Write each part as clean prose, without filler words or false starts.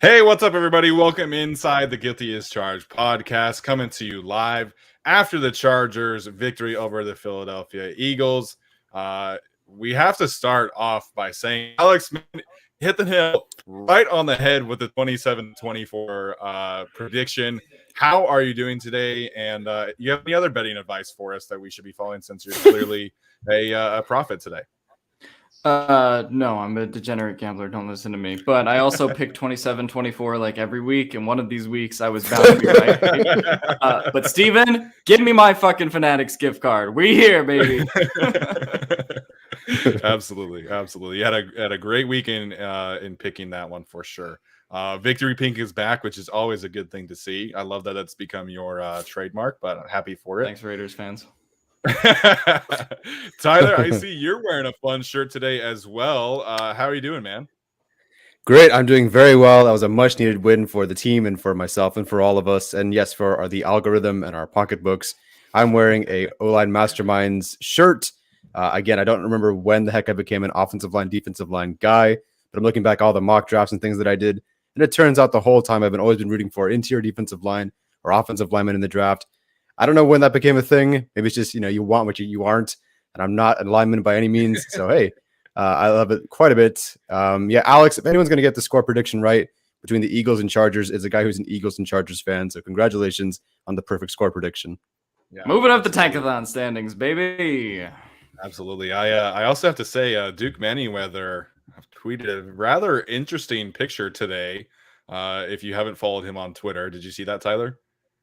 Hey, what's up, everybody? Welcome inside the Guilty as Charged podcast, coming to you live after the Chargers' victory over the Philadelphia Eagles. We have to start off by saying Alex hit the nail right on the head with the 27-24 prediction. How are you doing today? And you have any other betting advice for us that we should be following, since you're clearly a prophet today? No, I'm a degenerate gambler. Don't listen to me. But I also pick 27-24 like every week, and one of these weeks I was bound to be right. But Steven, give me my fucking Fanatics gift card. We here, baby. Absolutely. You had a great weekend in picking that one for sure. Victory Pink is back, which is always a good thing to see. I love that that's become your trademark, but I'm happy for it. Thanks, Raiders fans. Tyler, I see you're wearing a fun shirt today as well. How are you doing, man? Great. I'm doing very well. That was a much needed win for the team and for myself and for all of us. And yes, for the algorithm and our pocketbooks. I'm wearing a O-Line Masterminds shirt. Again, I don't remember when the heck I became an offensive line, defensive line guy, but I'm looking back all the mock drafts and things that I did. And it turns out the whole time I've always been rooting for interior defensive line or offensive linemen in the draft. I don't know when that became a thing. Maybe it's just, you want what you aren't. And I'm not a lineman by any means. So, hey, I love it quite a bit. Alex, if anyone's going to get the score prediction right between the Eagles and Chargers, it's a guy who's an Eagles and Chargers fan. So congratulations on the perfect score prediction. Yeah, moving up the Tankathon standings, baby. Absolutely. I also have to say, Duke Manyweather tweeted a rather interesting picture today. If you haven't followed him on Twitter, did you see that, Tyler?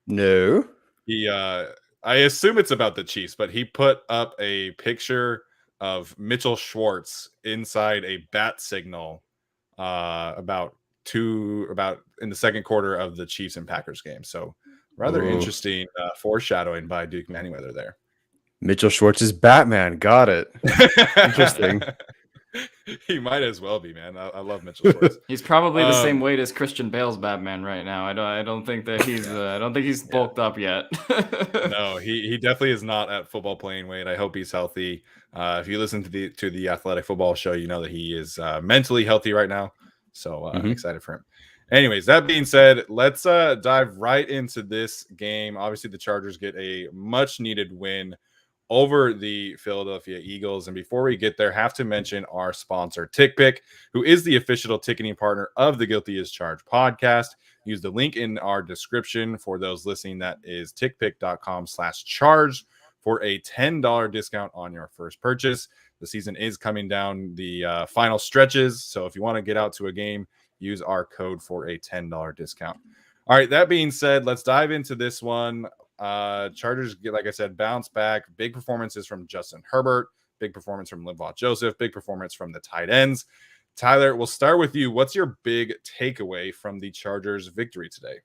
No. He, I assume it's about the Chiefs, but he put up a picture of Mitchell Schwartz inside a bat signal about in the second quarter of the Chiefs and Packers game. So rather interesting foreshadowing by Duke Manyweather there. Mitchell Schwartz is Batman. Got it. Interesting. He might as well be, man. I love Mitchell Schwartz. He's probably the same weight as Christian Bale's Batman right now. I don't think that he's he's bulked up yet. No, he definitely is not at football playing weight. I hope he's healthy. If you listen to the Athletic Football Show, you know that he is mentally healthy right now. So I'm excited for him. Anyways, that being said, let's dive right into this game. Obviously, the Chargers get a much needed win over the Philadelphia Eagles. And before we get there, have to mention our sponsor, TickPick, who is the official ticketing partner of the Guilty as Charged podcast. Use the link in our description for those listening. That is tickpick.com/charged for a $10 discount on your first purchase. The season is coming down the final stretches. So if you want to get out to a game, use our code for a $10 discount. All right, that being said, let's dive into this one. Chargers, like I said, bounce back. Big performances from Justin Herbert, big performance from Linval Joseph, big performance from the tight ends. Tyler, we'll start with you. What's your big takeaway from the Chargers' victory today?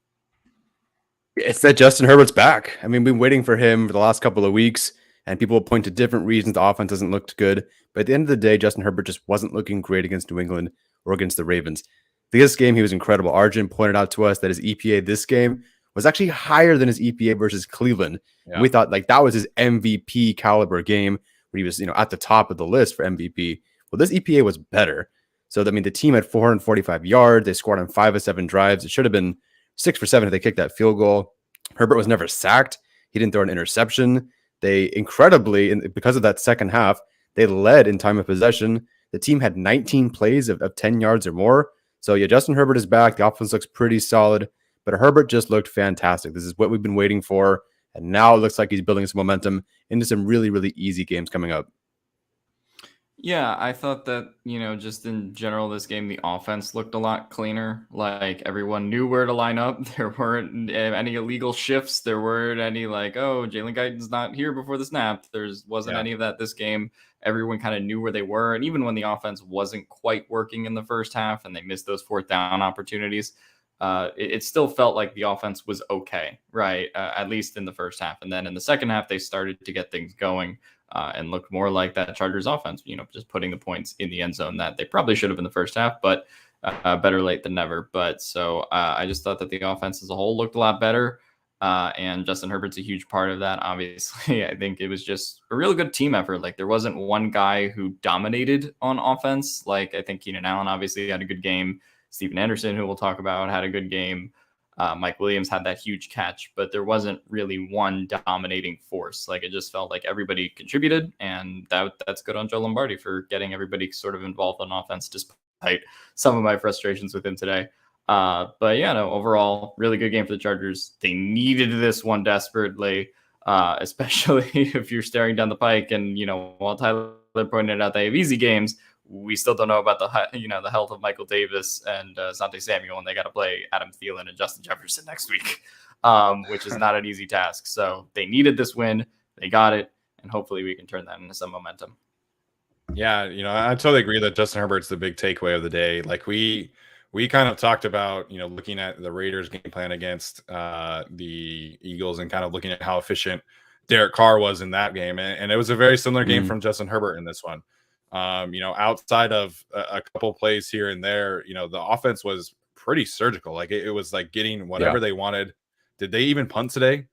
It's that Justin Herbert's back. I mean, we've been waiting for him for the last couple of weeks, and people will point to different reasons the offense hasn't looked good. But at the end of the day, Justin Herbert just wasn't looking great against New England or against the Ravens. This game, he was incredible. Arjun pointed out to us that his EPA this game was actually higher than his EPA versus Cleveland. Yeah. We thought that was his MVP caliber game where he was, at the top of the list for MVP. Well, this EPA was better. So, the team had 445 yards. They scored on 5 of 7 drives. It should have been 6 for 7 if they kicked that field goal. Herbert was never sacked. He didn't throw an interception. They incredibly, because of that second half, they led in time of possession. The team had 19 plays of 10 yards or more. So, yeah, Justin Herbert is back. The offense looks pretty solid. But Herbert just looked fantastic. This is what we've been waiting for. And now it looks like he's building some momentum into some really, really easy games coming up. Yeah, I thought that, just in general, this game, the offense looked a lot cleaner. Like, everyone knew where to line up. There weren't any illegal shifts. There weren't any Jalen Guyton's not here before the snap. There wasn't any of that this game. Everyone kind of knew where they were. And even when the offense wasn't quite working in the first half and they missed those 4th down opportunities, it still felt like the offense was okay, right? At least in the first half. And then in the second half, they started to get things going and looked more like that Chargers offense, just putting the points in the end zone that they probably should have in the first half, but better late than never. But so I just thought that the offense as a whole looked a lot better. And Justin Herbert's a huge part of that. Obviously, I think it was just a really good team effort. Like, there wasn't one guy who dominated on offense. Like, I think Keenan Allen obviously had a good game. Steven Anderson, who we'll talk about, had a good game. Mike Williams had that huge catch, but there wasn't really one dominating force. Like it just felt like everybody contributed, and that's good on Joe Lombardi for getting everybody sort of involved on offense, despite some of my frustrations with him today. But yeah, no, overall, really good game for the Chargers. They needed this one desperately, especially if you're staring down the pike. And, while Tyler pointed out they have easy games, we still don't know about the health of Michael Davis and Asante Samuel, and they got to play Adam Thielen and Justin Jefferson next week, which is not an easy task. So they needed this win. They got it, and hopefully we can turn that into some momentum. Yeah, I totally agree that Justin Herbert's the big takeaway of the day. Like we kind of talked about, looking at the Raiders game plan against the Eagles and kind of looking at how efficient Derek Carr was in that game. And it was a very similar game from Justin Herbert in this one. Outside of a couple plays here and there, the offense was pretty surgical. Like it was like getting whatever they wanted. Did they even punt today?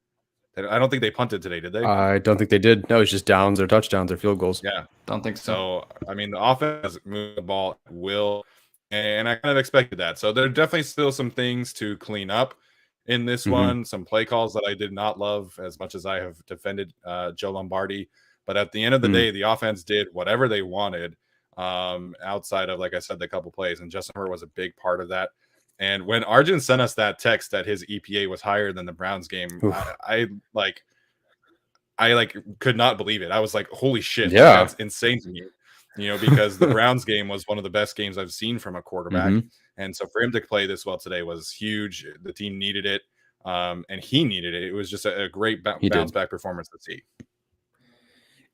I don't think they punted today, did they? I don't think they did. No, it's just downs or touchdowns or field goals. Yeah. Don't think so. So, I mean, the offense moved the ball at will, and I kind of expected that. So there are definitely still some things to clean up in this one. Some play calls that I did not love as much as I have defended Joe Lombardi. But at the end of the day, the offense did whatever they wanted outside of, like I said, the couple plays. And Justin Herbert was a big part of that. And when Arjun sent us that text that his EPA was higher than the Browns game, I could not believe it. I was like, holy shit. Yeah. That's insane to me. Because the Browns game was one of the best games I've seen from a quarterback. And so for him to play this well today was huge. The team needed it. And he needed it. It was just a great bounce back performance to see.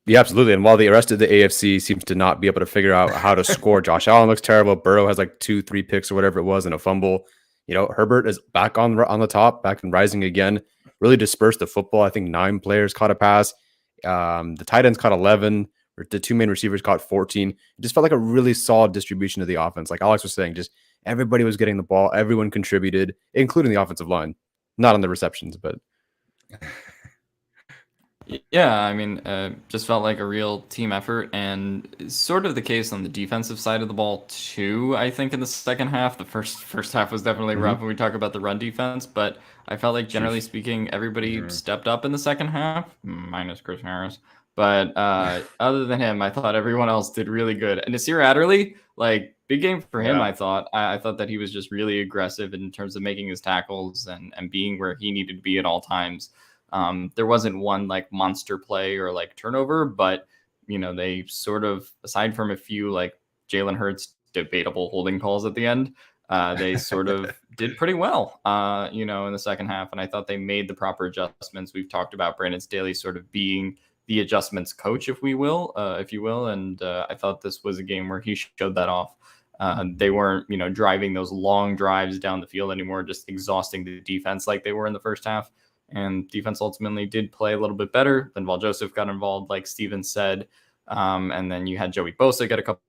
Yeah, absolutely. And while the rest of the AFC seems to not be able to figure out how to score, Josh Allen looks terrible. Burrow has like 2-3 picks or whatever it was and a fumble. Herbert is back on the top, back and rising again. Really dispersed the football. I think 9 players caught a pass. The tight ends caught 11. The 2 main receivers caught 14. It just felt like a really solid distribution of the offense. Like Alex was saying, just everybody was getting the ball. Everyone contributed, including the offensive line. Not on the receptions, but... Yeah, I mean, just felt like a real team effort, and sort of the case on the defensive side of the ball too. I think in the second half, the first half was definitely rough when we talk about the run defense, but I felt like generally speaking, everybody stepped up in the second half, minus Chris Harris. But other than him, I thought everyone else did really good. And Nasir Adderley, like big game for him. I thought that he was just really aggressive in terms of making his tackles and being where he needed to be at all times. There wasn't one like monster play or like turnover, but they sort of, aside from a few like Jalen Hurts debatable holding calls at the end, they sort of did pretty well, in the second half. And I thought they made the proper adjustments. We've talked about Brandon Staley sort of being the adjustments coach, if you will. And I thought this was a game where he showed that off. They weren't, driving those long drives down the field anymore, just exhausting the defense like they were in the first half. And defense ultimately did play a little bit better. Then Linval Joseph got involved, like Steven said. And then you had Joey Bosa get a couple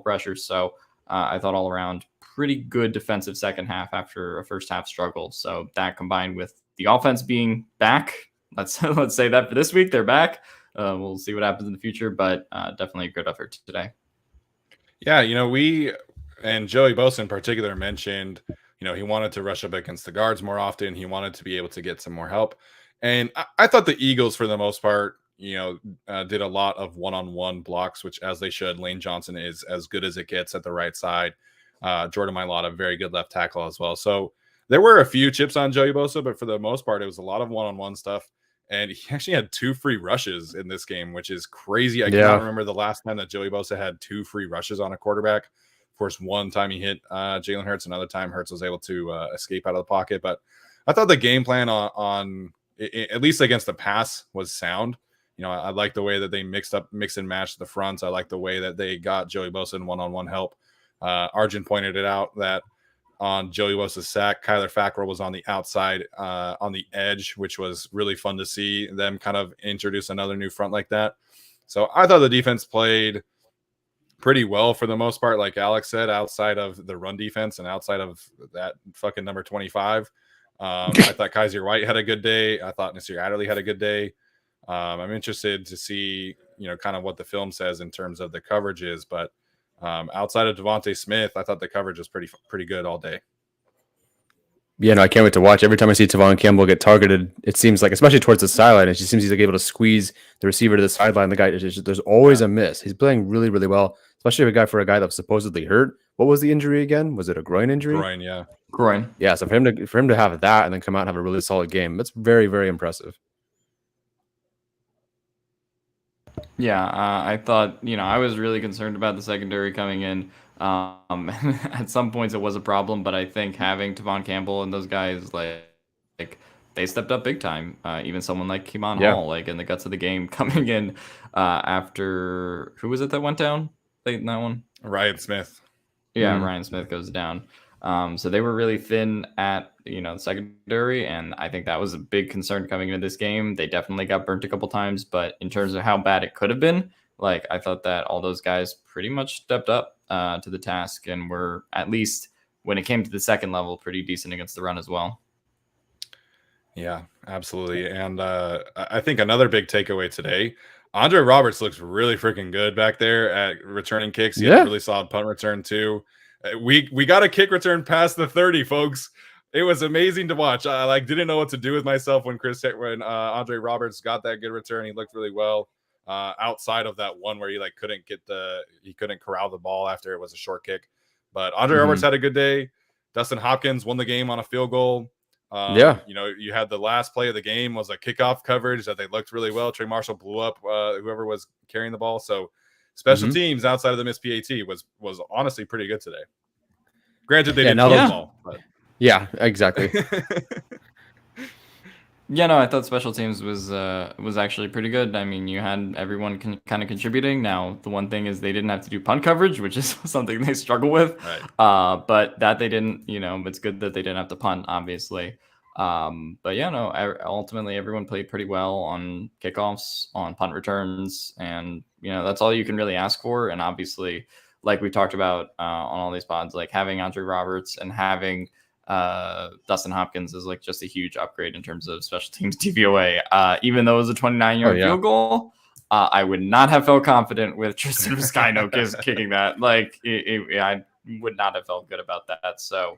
pressures. So I thought all around pretty good defensive second half after a first half struggle. So that combined with the offense being back, let's say that for this week, they're back. We'll see what happens in the future, but definitely a good effort today. Yeah, we and Joey Bosa in particular mentioned he wanted to rush up against the guards more often. He wanted to be able to get some more help. And I thought the Eagles, for the most part, did a lot of one-on-one blocks, which as they should. Lane Johnson is as good as it gets at the right side. Jordan Mailata, very good left tackle as well. So there were a few chips on Joey Bosa, but for the most part, it was a lot of one-on-one stuff. And he actually had 2 free rushes in this game, which is crazy. I cannot remember the last time that Joey Bosa had 2 free rushes on a quarterback. Of course, one time he hit Jalen Hurts, another time Hurts was able to escape out of the pocket. But I thought the game plan on at least against the pass was sound. I like the way that they mix and matched the fronts. I like the way that they got Joey Bosa in one-on-one help. Arjun pointed it out that on Joey Bosa's sack, Kyler Fackrell was on the outside, on the edge, which was really fun to see them kind of introduce another new front like that. So I thought the defense played pretty well for the most part, like Alex said, outside of the run defense and outside of that fucking number 25. I thought Kaiser White had a good day. I thought Nasir Adderley had a good day. I'm interested to see, kind of what the film says in terms of the coverages, but Outside of Devontae Smith, I thought the coverage was pretty good all day. Yeah, no, I can't wait to watch. Every time I see Tavon Campbell get targeted, it seems like, especially towards the sideline, it just seems he's like able to squeeze the receiver to the sideline. The guy, there's always a miss. He's playing really, really well, especially for a guy that was supposedly hurt. What was the injury again? Was it a groin injury? Groin, yeah. Groin. Yeah, so for him to have that and then come out and have a really solid game, that's very, very impressive. Yeah, I thought, I was really concerned about the secondary coming in. At some points it was a problem, but I think having Tavon Campbell and those guys, like they stepped up big time. Even someone like Keeman Hall, like in the guts of the game, coming in after, who was it that went down late in that one? Ryan Smith. Yeah, Ryan Smith goes down. So they were really thin at the secondary, and I think that was a big concern coming into this game. They definitely got burnt a couple times, but in terms of how bad it could have been, like I thought that all those guys pretty much stepped up to the task and were, at least when it came to the second level, pretty decent against the run as well. Yeah, absolutely. And I think another big takeaway today, Andre Roberts looks really freaking good back there at returning kicks. He had a really solid punt return too. We got a kick return past the 30, folks. It was amazing to watch. I didn't know what to do with myself when Andre Roberts got that good return. He looked really well. Outside of that one where he couldn't corral the ball after it was a short kick. But Andre Roberts had a good day. Dustin Hopkins won the game on a field goal. You had the last play of the game was a kickoff coverage that they looked really well. Trey Marshall blew up whoever was carrying the ball. So special teams outside of the missed PAT was honestly pretty good today. Granted, they didn't the ball. But. Yeah, exactly. Yeah, no, I thought special teams was actually pretty good. I mean, you had everyone kind of contributing. Now, the one thing is they didn't have to do punt coverage, which is something they struggle with. Right. But that they didn't, it's good that they didn't have to punt, obviously. But yeah, no, ultimately everyone played pretty well on kickoffs, on punt returns, and that's all you can really ask for. And obviously, like we talked about on all these pods, like having Andre Roberts and having Dustin Hopkins is like just a huge upgrade in terms of special teams DVOA. Even though it was a 29-yard field goal, I would not have felt confident with Tristan Vizcaino kicking that. Like I would not have felt good about that. So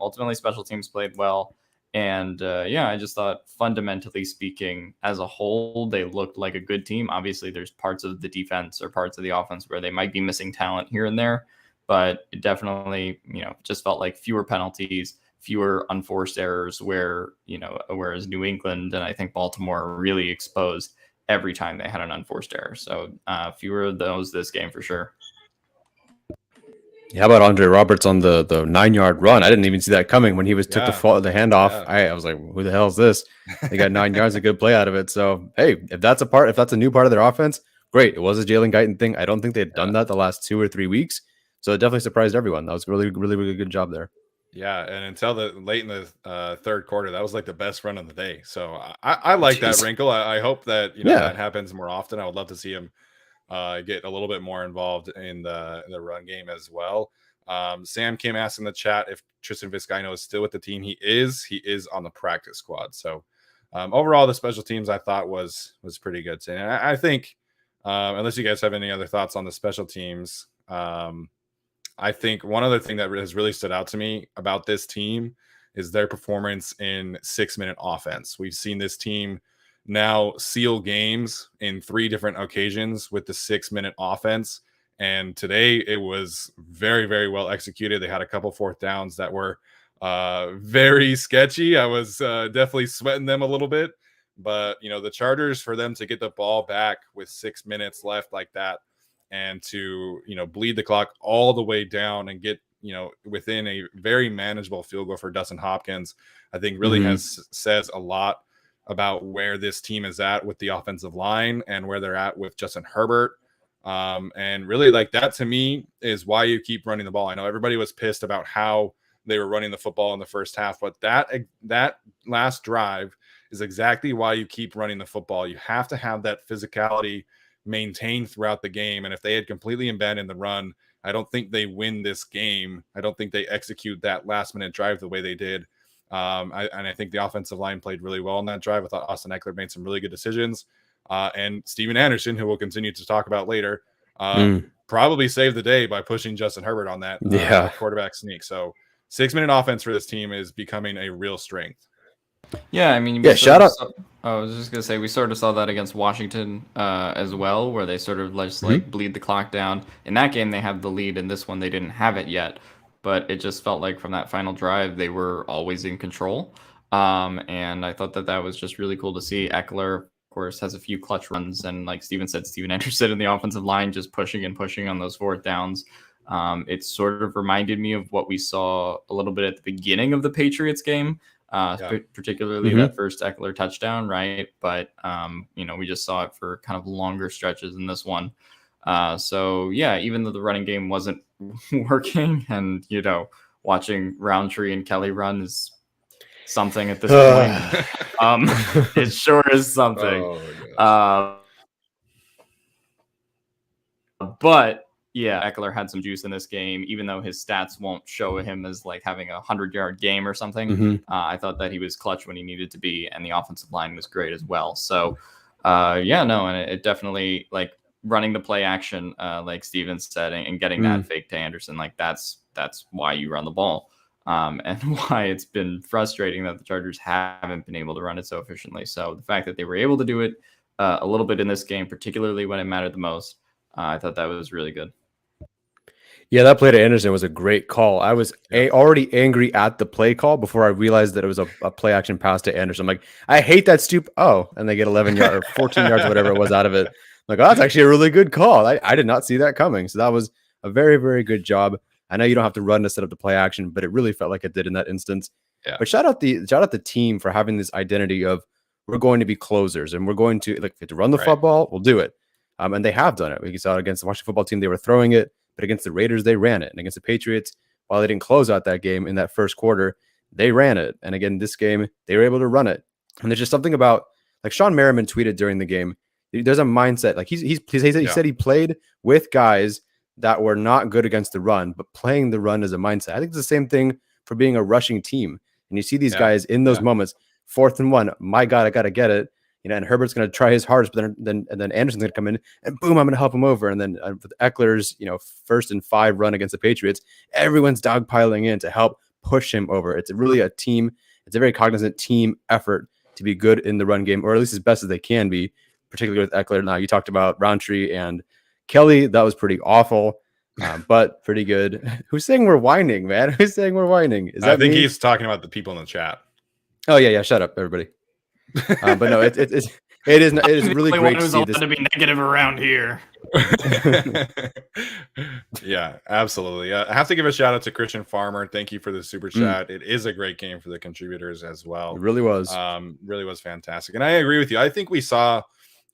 ultimately, special teams played well. And I just thought, fundamentally speaking, as a whole, they looked like a good team. Obviously, there's parts of the defense or parts of the offense where they might be missing talent here and there. But it definitely, just felt like fewer penalties, fewer unforced errors whereas New England and I think Baltimore really exposed every time they had an unforced error. So fewer of those this game for sure. How about Andre Roberts on the 9-yard run? I didn't even see that coming when he took the handoff. I was like, who the hell is this? They got 9 yards, a good play out of it. So, hey, if that's a new part of their offense, great. It was a Jalen Guyton thing. I don't think they'd done that the last 2 or 3 weeks. So it definitely surprised everyone. That was really, really, really good job there. Yeah, and until late in the third quarter, that was like the best run of the day. So I like that wrinkle. I hope that that happens more often. I would love to see him get a little bit more involved in the run game as well. Sam Kim asked in the chat if Tristan Vizcaino is still with the team. He is on the practice squad. So overall, the special teams I thought was pretty good. And I think unless you guys have any other thoughts on the special teams. I think one other thing that has really stood out to me about this team is their performance in 6-minute offense. We've seen this team now seal games in 3 different occasions with the 6-minute offense. And today it was very, very well executed. They had a couple 4th downs that were very sketchy. I was definitely sweating them a little bit. But, the Chargers, for them to get the ball back with 6 minutes left like that, and to, bleed the clock all the way down and get, within a very manageable field goal for Dustin Hopkins, I think really says a lot about where this team is at with the offensive line and where they're at with Justin Herbert. And really, like, that to me is why you keep running the ball. I know everybody was pissed about how they were running the football in the first half, but that last drive is exactly why you keep running the football. You have to have that physicality maintained throughout the game. And if they had completely abandoned the run, I don't think they win this game. I don't think they execute that last minute drive the way they did. I think the offensive line played really well on that drive. I thought Austin Eckler made some really good decisions. And Steven Anderson, who we'll continue to talk about later, probably saved the day by pushing Justin Herbert on that quarterback sneak. So 6-minute offense for this team is becoming a real strength. Yeah, I mean, shout out. I was just gonna say we sort of saw that against Washington as well, where they sort of just like bleed the clock down. In that game, they have the lead. In this one, they didn't have it yet, but it just felt like from that final drive, they were always in control. And I thought that was just really cool to see. Eckler, of course, has a few clutch runs, and like Steven said, Steven Anderson in the offensive line just pushing and pushing on those fourth downs. It sort of reminded me of what we saw a little bit at the beginning of the Patriots game. Particularly that first Eckler touchdown, right? But we just saw it for kind of longer stretches in this one. So yeah, even though the running game wasn't working, and watching Roundtree and Kelly run is something at this point. It sure is something. But yeah, Eckler had some juice in this game, even though his stats won't show him as like having a 100-yard game or something. I thought that he was clutch when he needed to be, and the offensive line was great as well. So, and it definitely, like, running the play action, like Steven said, and getting that fake to Anderson, like that's why you run the ball, and why it's been frustrating that the Chargers haven't been able to run it so efficiently. So the fact that they were able to do it a little bit in this game, particularly when it mattered the most, I thought that was really good. Yeah, that play to Anderson was a great call. I was already angry at the play call before I realized that it was a play action pass to Anderson. I'm like, I hate that stupid. Oh, and they get 11 yards or 14 yards, whatever it was out of it. I'm like, oh, that's actually a really good call. I did not see that coming. So that was a very, very good job. I know you don't have to run to set up the play action, but it really felt like it did in that instance. Yeah. But shout out the team for having this identity of we're going to be closers and we're going to run the football. We'll do it. And they have done it. We saw it against the Washington football team. They were throwing it. But against the Raiders, they ran it. And against the Patriots, while they didn't close out that game in that first quarter, they ran it. And again, this game, they were able to run it. And there's just something about, like Sean Merriman tweeted during the game, there's a mindset. Like he said he played with guys that were not good against the run, but playing the run as a mindset. I think it's the same thing for being a rushing team. And you see these guys in those moments, 4th and 1, my God, I got to get it. And Herbert's going to try his hardest, but then Anderson's going to come in and boom, I'm going to help him over. And then with Eckler's, 1st and 5 run against the Patriots, everyone's dogpiling in to help push him over. It's really a team. It's a very cognizant team effort to be good in the run game, or at least as best as they can be, particularly with Eckler. Now you talked about Roundtree and Kelly. That was pretty awful, but pretty good. Who's saying we're whining, man? Who's saying we're whining? I think he's talking about the people in the chat. Oh yeah. Shut up, everybody. But no, it is really great to see this. To be negative around here. Yeah, absolutely. I have to give a shout out to Christian Farmer. Thank you for the super chat. It is a great game for the contributors as well. It really was. Really was fantastic. And I agree with you. I think we saw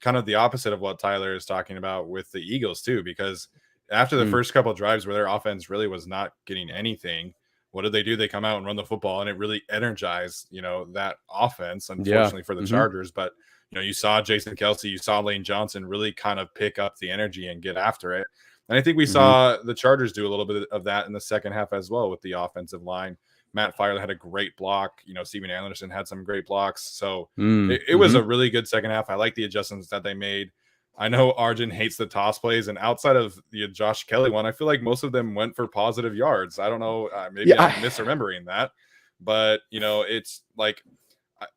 kind of the opposite of what Tyler is talking about with the Eagles too, because after the first couple of drives where their offense really was not getting anything, what did they do? They come out and run the football, and it really energized, that offense, unfortunately for the Chargers. But, you saw Jason Kelce, you saw Lane Johnson really kind of pick up the energy and get after it. And I think we saw the Chargers do a little bit of that in the second half as well with the offensive line. Matt Filer had a great block. Steven Anderson had some great blocks. So it was a really good second half. I like the adjustments that they made. I know Arjun hates the toss plays, and outside of the Josh Kelly one, I feel like most of them went for positive yards. I don't know, maybe I'm misremembering that, but it's like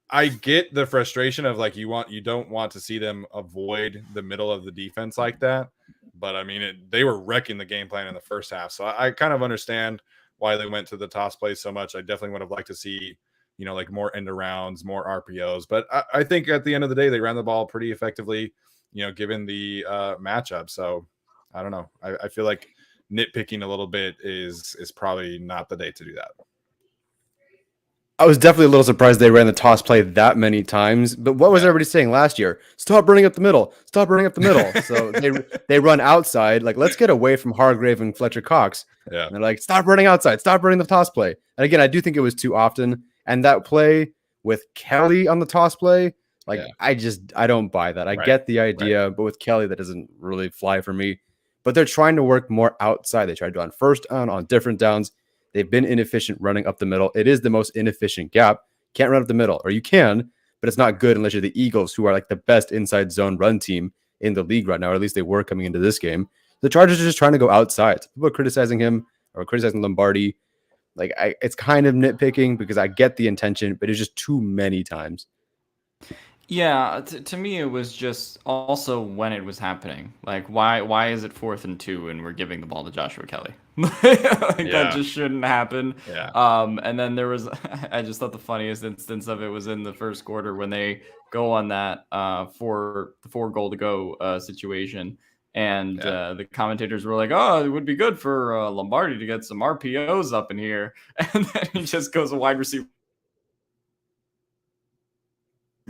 I get the frustration of like you don't want to see them avoid the middle of the defense like that, but I mean they were wrecking the game plan in the first half, so I kind of understand why they went to the toss plays so much. I definitely would have liked to see like more end arounds, more RPOs, but I think at the end of the day they ran the ball pretty effectively. Given the matchup. So I don't know. I feel like nitpicking a little bit is probably not the day to do that. I was definitely a little surprised they ran the toss play that many times, but what was everybody saying last year? Stop running up the middle. Stop running up the middle. So they run outside. Like, let's get away from Hargrave and Fletcher Cox. Yeah. And they're like, stop running outside. Stop running the toss play. And again, I do think it was too often. And that play with Kelly on the toss play, I don't buy that. I get the idea, but with Kelly, that doesn't really fly for me. But they're trying to work more outside. They tried to on first down, on different downs. They've been inefficient running up the middle. It is the most inefficient gap. Can't run up the middle, or you can, but it's not good unless you're the Eagles, who are like the best inside zone run team in the league right now, or at least they were coming into this game. The Chargers are just trying to go outside. So people are criticizing him or criticizing Lombardi. Like, it's kind of nitpicking because I get the intention, but it's just too many times. Yeah, to me, it was just also when it was happening. Like, why is it 4th and 2 and we're giving the ball to Joshua Kelly? That just shouldn't happen. Yeah. And then there was, I just thought the funniest instance of it was in the first quarter when they go on that for the 4 goal to go situation. And the commentators were like, "Oh, it would be good for Lombardi to get some RPOs up in here," and then he just goes a wide receiver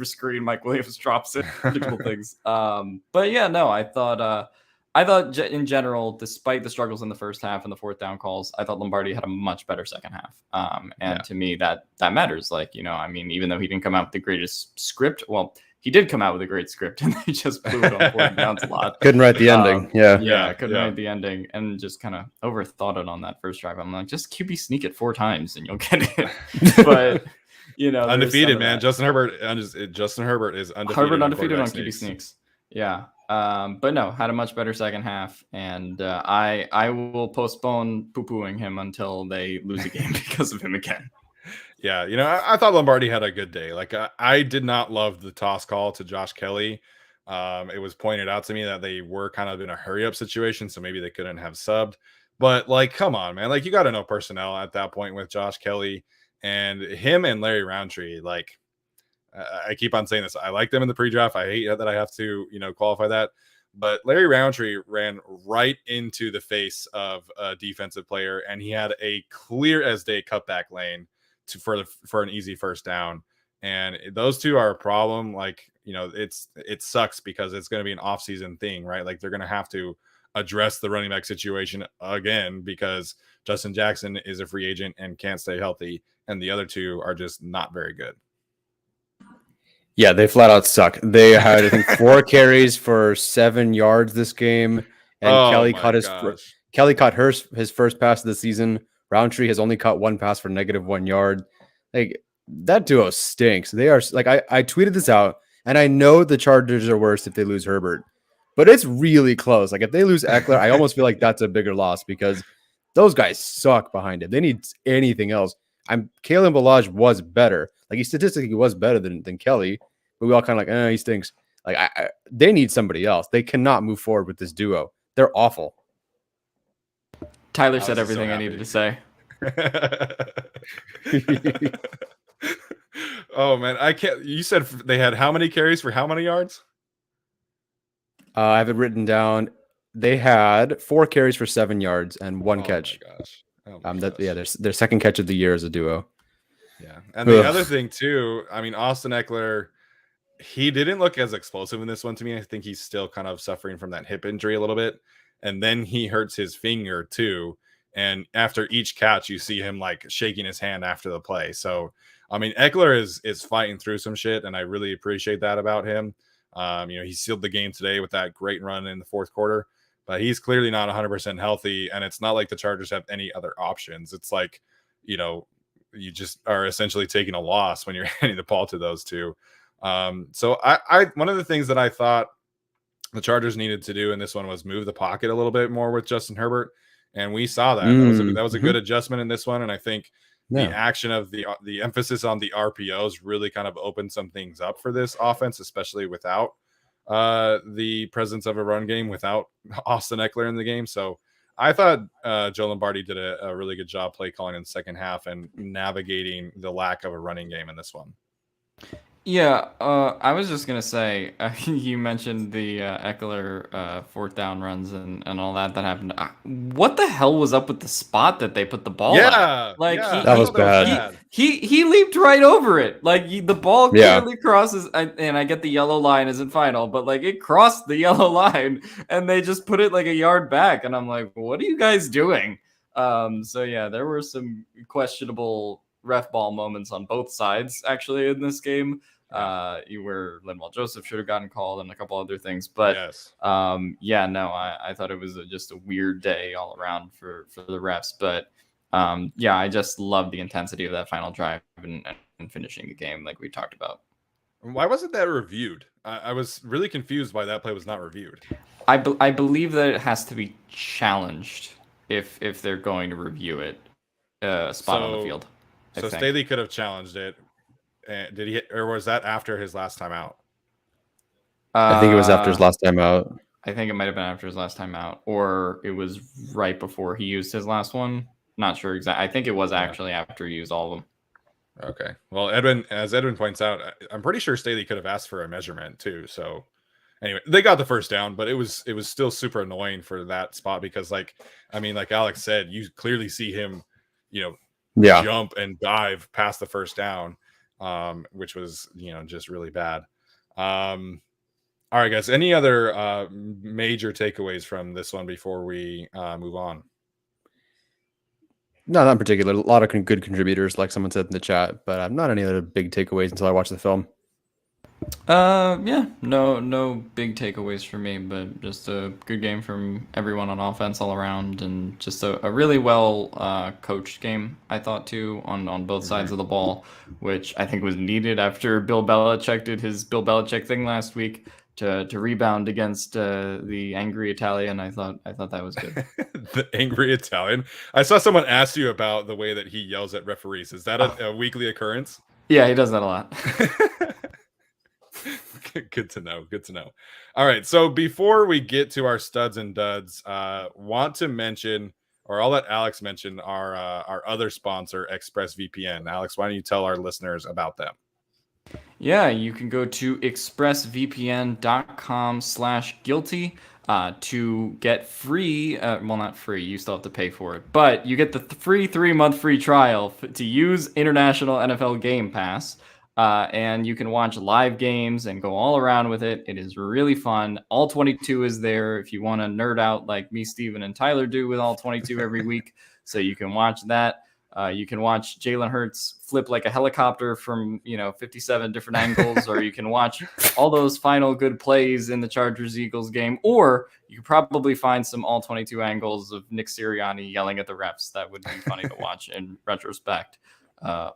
screen. Mike Williams drops it, digital things. But yeah, no, I thought in general, despite the struggles in the first half and the 4th down calls, I thought Lombardi had a much better second half. And to me, that matters. Like, I mean, even though he didn't come out with the greatest script, well, he did come out with a great script, and they just blew it on 4th downs a lot. Couldn't write the ending. Couldn't write the ending, and just kind of overthought it on that first drive. I'm like, just QB sneak it 4 times and you'll get it. But undefeated, man. Justin Herbert is undefeated. Herbert undefeated on QB sneaks. Yeah. But no, had a much better second half, and I will postpone poo-pooing him until they lose a game because of him again. Yeah, I thought Lombardi had a good day. Like, I did not love the toss call to Josh Kelly. It was pointed out to me that they were kind of in a hurry-up situation, so maybe they couldn't have subbed. But, like, come on, man. Like, you got to know personnel at that point with Josh Kelly. And him and Larry Roundtree, like, I keep on saying this. I like them in the pre-draft. I hate that I have to, qualify that. But Larry Roundtree ran right into the face of a defensive player, and he had a clear as day cutback lane for an easy first down. And those two are a problem. Like, it sucks because it's going to be an off-season thing, right? Like, they're going to have to address the running back situation again because Justin Jackson is a free agent and can't stay healthy, and the other two are just not very good. Yeah, they flat out suck. They had, I think, 4 carries for 7 yards this game, and Kelly caught his first pass of the season. Roundtree has only caught 1 pass for -1 yard. Like, that duo stinks. They are like, I tweeted this out, and I know the Chargers are worse if they lose Herbert, but it's really close. Like, if they lose Eckler, I almost feel like that's a bigger loss because those guys suck behind it. They need anything else. Kalen Ballage was better. Like, he statistically was better than Kelly, but we all kind of like, he stinks. Like, they need somebody else. They cannot move forward with this duo. They're awful. Tyler said everything I needed to say. Oh man, I can't. You said they had how many carries for how many yards? I have it written down. They had 4 carries for 7 yards and 1 catch. Oh my gosh. Their second catch of the year as a duo. Yeah, and the other thing too, I mean, Austin Eckler, he didn't look as explosive in this one to me. I think he's still kind of suffering from that hip injury a little bit, and then he hurts his finger too. And after each catch, you see him like shaking his hand after the play. So, I mean, Eckler is fighting through some shit, and I really appreciate that about him. He sealed the game today with that great run in the 4th quarter, but he's clearly not 100% healthy, and it's not like the Chargers have any other options. It's like, you just are essentially taking a loss when you're handing the ball to those two. So I one of the things that I thought the Chargers needed to do in this one was move the pocket a little bit more with Justin Herbert, and we saw that. That was a good adjustment in this one, and I think the action of the emphasis on the RPOs really kind of opened some things up for this offense, especially without the presence of a run game, without Austin Eckler in the game. So I thought Joe Lombardi did a really good job play calling in the second half and navigating the lack of a running game in this one. Yeah, I was just going to say, you mentioned the Eckler 4th down runs and all that happened. What the hell was up with the spot that they put the ball at? Like, that was bad. He leaped right over it. Like, the ball clearly crosses, and I get the yellow line isn't final, but like it crossed the yellow line, and they just put it like a yard back, and I'm like, what are you guys doing? So yeah, there were some questionable ref ball moments on both sides actually in this game. Where Linval Joseph should have gotten called and a couple other things, but I thought it was just a weird day all around for the refs, but I just love the intensity of that final drive and finishing the game like we talked about. Why wasn't that reviewed? I was really confused why that play was not reviewed. I believe that it has to be challenged if they're going to review it. Spot on the field. So Staley could have challenged it. Did he, or was that after his last time out? I think it was after his last time out. I think it might have been after his last time out, or it was right before he used his last one. Not sure exactly. I think it was actually after he used all of them. Okay. Well, as Edwin points out, I'm pretty sure Staley could have asked for a measurement too. So anyway, they got the first down, but it was still super annoying for that spot because, like Alex said, you clearly see him, jump and dive past the first down, which was just really bad. All right, guys. Any other major takeaways from this one before we move on? No, not in particular. A lot of good contributors, like someone said in the chat, but not any other big takeaways until I watch the film. Yeah, no big takeaways for me, but just a good game from everyone on offense all around, and just a really well coached game, I thought, too, on both sides of the ball, which I think was needed after Bill Belichick did his Bill Belichick thing last week to rebound against the angry Italian. I thought that was good. The angry Italian. I saw someone ask you about the way that he yells at referees. Is that a weekly occurrence? Yeah, he does that a lot. Good to know. Good to know. All right. So before we get to our studs and duds, want to mention, or I'll let Alex mention our other sponsor, ExpressVPN. Alex, why don't you tell our listeners about them? Yeah, you can go to expressvpn.com/guilty to get free. Well, not free. You still have to pay for it, but you get the free 3-month free trial to use International NFL Game Pass. And you can watch live games and go all around with it. It is really fun. All 22 is there if you want to nerd out like me, Steven, and Tyler do with all 22 every week. So you can watch that. You can watch Jalen Hurts flip like a helicopter from 57 different angles, or you can watch all those final good plays in the Chargers-Eagles game, or you could probably find some all 22 angles of Nick Sirianni yelling at the refs. That would be funny to watch in retrospect.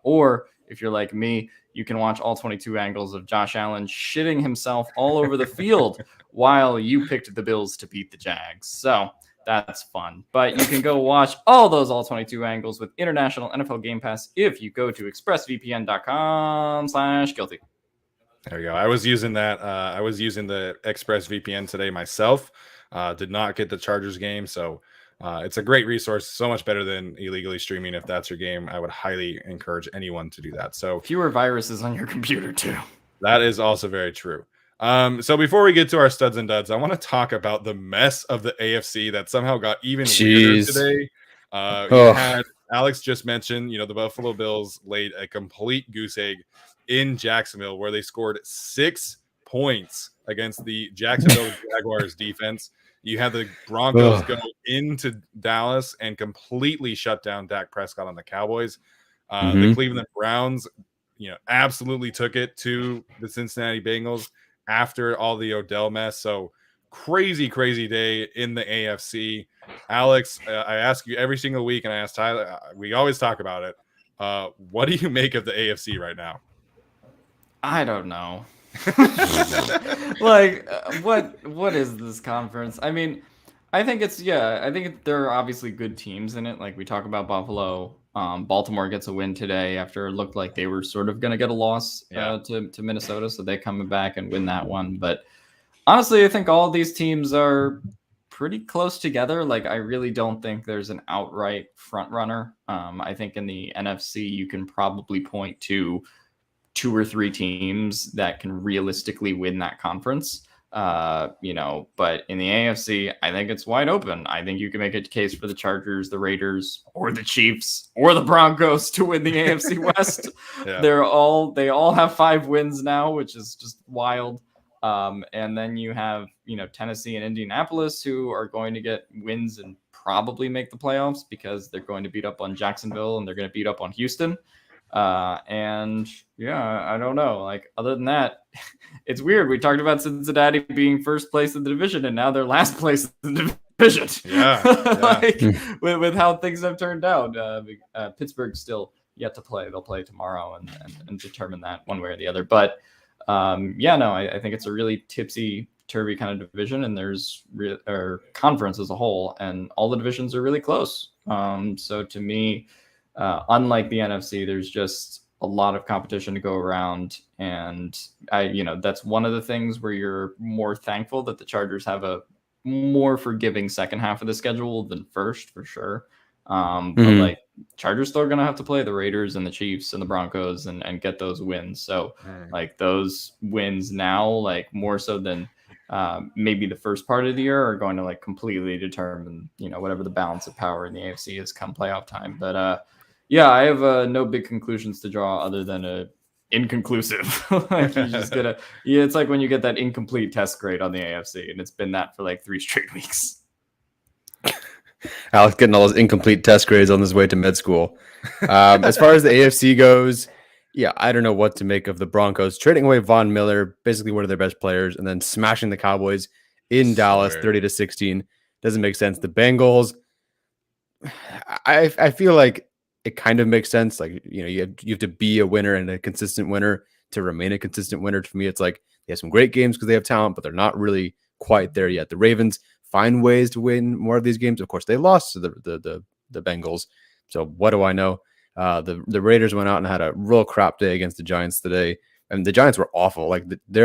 Or if you're like me, you can watch all 22 angles of Josh Allen shitting himself all over the field while you picked the Bills to beat the Jags. So that's fun. But you can go watch all those all 22 angles with International NFL Game Pass if you go to expressvpn.com/guilty. There you go. I was using that. I was using the ExpressVPN today myself. Did not get the Chargers game. So it's a great resource. So much better than illegally streaming. If that's your game, I would highly encourage anyone to do that. So fewer viruses on your computer too. That is also very true. So before we get to our studs and duds, I want to talk about the mess of the AFC that somehow got even weirder today. You had Alex just mentioned, the Buffalo Bills laid a complete goose egg in Jacksonville where they scored 6 points against the Jacksonville Jaguars defense. You had the Broncos go into Dallas and completely shut down Dak Prescott on the Cowboys. The Cleveland Browns, absolutely took it to the Cincinnati Bengals after all the Odell mess. So crazy day in the AFC. Alex, I ask you every single week, and I ask Tyler, we always talk about it. What do you make of the AFC right now? I don't know. Like, what is this conference? I mean, I think there are obviously good teams in it. Like we talk about Buffalo. Baltimore gets a win today after it looked like they were sort of going to get a loss to Minnesota. So they come back and win that one. But honestly, I think all of these teams are pretty close together. Like, I really don't think there's an outright front runner. I think in the NFC, you can probably point to 2 or 3 teams that can realistically win that conference. But in the AFC, I think it's wide open. I think you can make a case for the Chargers, the Raiders, or the Chiefs, or the Broncos to win the AFC West. They all have 5 wins now, which is just wild. And then you have, Tennessee and Indianapolis, who are going to get wins and probably make the playoffs because they're going to beat up on Jacksonville and they're going to beat up on Houston. I don't know. Like, other than that, it's weird. We talked about Cincinnati being first place in the division, and now they're last place in the division. With how things have turned out. Pittsburgh's still yet to play. They'll play tomorrow and determine that one way or the other. But I think it's a really tipsy-turvy kind of division, and there's or conference as a whole, and all the divisions are really close. So to me, unlike the NFC, there's just a lot of competition to go around, and that's one of the things where you're more thankful that the Chargers have a more forgiving second half of the schedule than first, for sure. But like Chargers still gonna have to play the Raiders and the Chiefs and the Broncos and get those wins. So like those wins now, like more so than maybe the first part of the year, are going to like completely determine whatever the balance of power in the AFC is come playoff time. But I have no big conclusions to draw other than inconclusive. Like you just gotta, it's like when you get that incomplete test grade on the AFC, and it's been that for like 3 straight weeks. Alex getting all those incomplete test grades on his way to med school. As far as the AFC goes, I don't know what to make of the Broncos trading away Von Miller, basically one of their best players, and then smashing the Cowboys in Dallas 30-16. Doesn't make sense. The Bengals, I feel like it kind of makes sense. Like, you have to be a winner and a consistent winner to remain a consistent winner. For me, it's like they have some great games because they have talent, but they're not really quite there yet. The Ravens find ways to win more of these games. Of course, they lost to the Bengals. So what do I know? The Raiders went out and had a real crap day against the Giants today. And the Giants were awful. Like they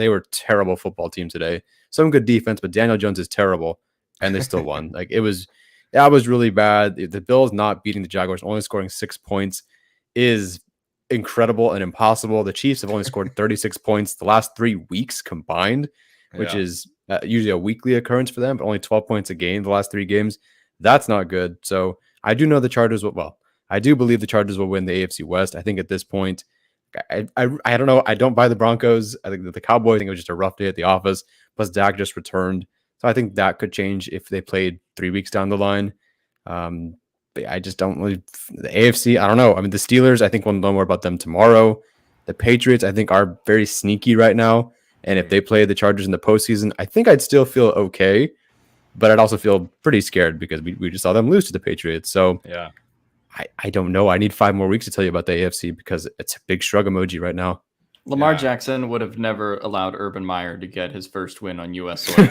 were a terrible football team today. Some good defense, but Daniel Jones is terrible. And they still won. Like that was really bad. The Bills not beating the Jaguars, only scoring 6 points, is incredible and impossible. The Chiefs have only scored 36 points the last 3 weeks combined, which is usually a weekly occurrence for them, but only 12 points a game the last 3 games. That's not good. So I do know the Chargers I do believe the Chargers will win the AFC West. I think at this point, I don't know. I don't buy the Broncos. I think that the Cowboys, I think it was just a rough day at the office. Plus Dak just returned. So I think that could change if they played 3 weeks down the line. But I just don't really, the AFC, I don't know. I mean, the Steelers, I think we'll know more about them tomorrow. The Patriots, I think, are very sneaky right now. And if they play the Chargers in the postseason, I think I'd still feel okay, but I'd also feel pretty scared because we just saw them lose to the Patriots. So I don't know. I need 5 more weeks to tell you about the AFC because it's a big shrug emoji right now. Lamar Jackson would have never allowed Urban Meyer to get his first win on U.S. soil.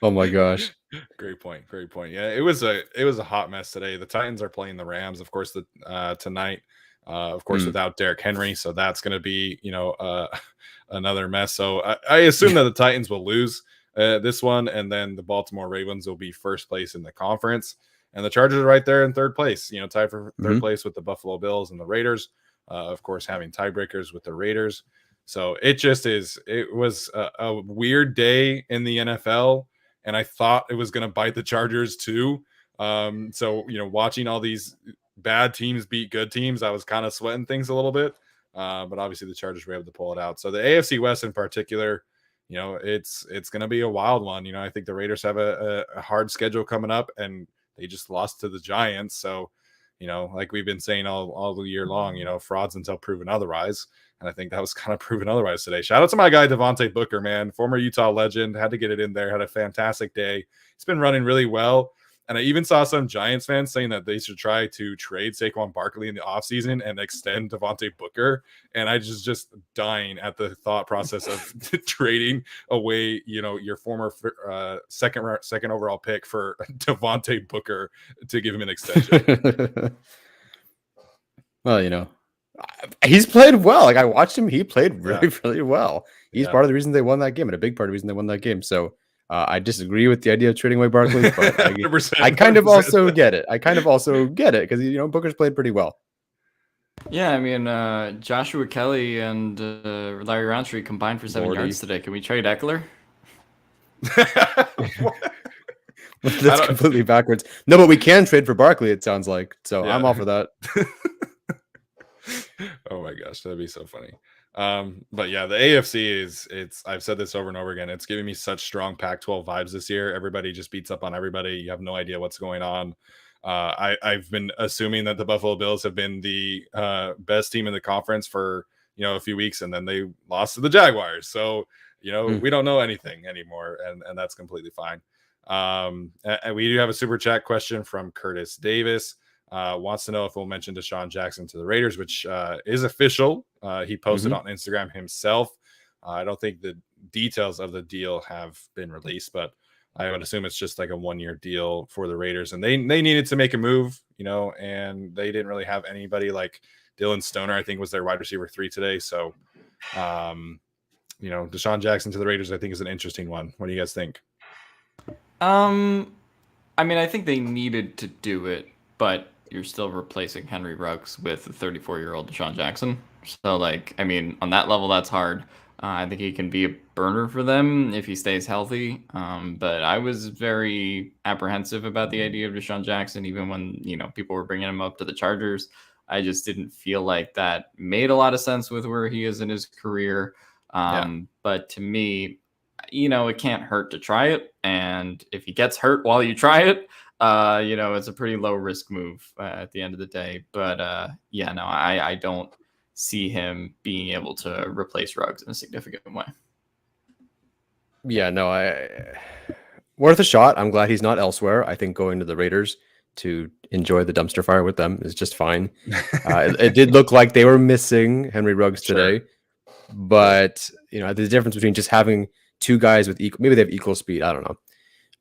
Oh my gosh. Great point. Yeah, it was a hot mess today. The Titans are playing the Rams, of course, tonight. Of course, without Derrick Henry, so that's going to be another mess. So I assume that the Titans will lose this one, and then the Baltimore Ravens will be first place in the conference, and the Chargers are right there in third place. Tied for third place with the Buffalo Bills and the Raiders. Of course, having tiebreakers with the Raiders. So it was a weird day in the NFL, and I thought it was going to bite the Chargers too. So watching all these bad teams beat good teams, I was kind of sweating things a little bit, but obviously the Chargers were able to pull it out. So the AFC West in particular, it's going to be a wild one. I think the Raiders have a hard schedule coming up, and they just lost to the Giants. So like we've been saying all the year long, frauds until proven otherwise. And I think that was kind of proven otherwise today. Shout out to my guy Devontae Booker, man, former Utah legend, had to get it in there, had a fantastic day. He's been running really well. And I even saw some Giants fans saying that they should try to trade Saquon Barkley in the offseason and extend Devontae Booker. And I just dying at the thought process of trading away, your former second overall pick for Devontae Booker to give him an extension. Well, he's played well. Like I watched him. He played really well. He's part of the reason they won that game, and a big part of the reason they won that game. So I disagree with the idea of trading away Barkley, but I kind of also get it. Because Booker's played pretty well. Yeah, I mean, Joshua Kelly and Larry Roundtree combined for 7 yards today. Can we trade Eckler? That's completely backwards. No, but we can trade for Barkley, it sounds like. So I'm all for that. Oh my gosh, that'd be so funny. But yeah, the AFC I've said this over and over again. It's giving me such strong Pac-12 vibes this year. Everybody just beats up on everybody. You have no idea what's going on. I've been assuming that the Buffalo Bills have been the best team in the conference for a few weeks, and then they lost to the Jaguars. So we don't know anything anymore, and that's completely fine. And we do have a super chat question from Curtis Davis. wants to know if we'll mention Desean Jackson to the Raiders, which is official. He posted on Instagram himself. I don't think the details of the deal have been released, but I would assume it's just like a 1-year deal for the Raiders, and they needed to make a move, and they didn't really have anybody. Like Dylan Stoner, I think, was their wide receiver 3 today. So, Desean Jackson to the Raiders, I think, is an interesting one. What do you guys think? I mean, I think they needed to do it, but you're still replacing Henry Ruggs with a 34-year-old Desean Jackson. So, on that level, that's hard. I think he can be a burner for them if he stays healthy. But I was very apprehensive about the idea of Desean Jackson, even when, people were bringing him up to the Chargers. I just didn't feel like that made a lot of sense with where he is in his career. But to me, it can't hurt to try it. And if he gets hurt while you try it, it's a pretty low risk move at the end of the day. But I don't see him being able to replace Ruggs in a significant way. Yeah, no, worth a shot. I'm glad he's not elsewhere. I think going to the Raiders to enjoy the dumpster fire with them is just fine. It did look like they were missing Henry Ruggs today, but the difference between just having two guys with maybe they have equal speed, I don't know,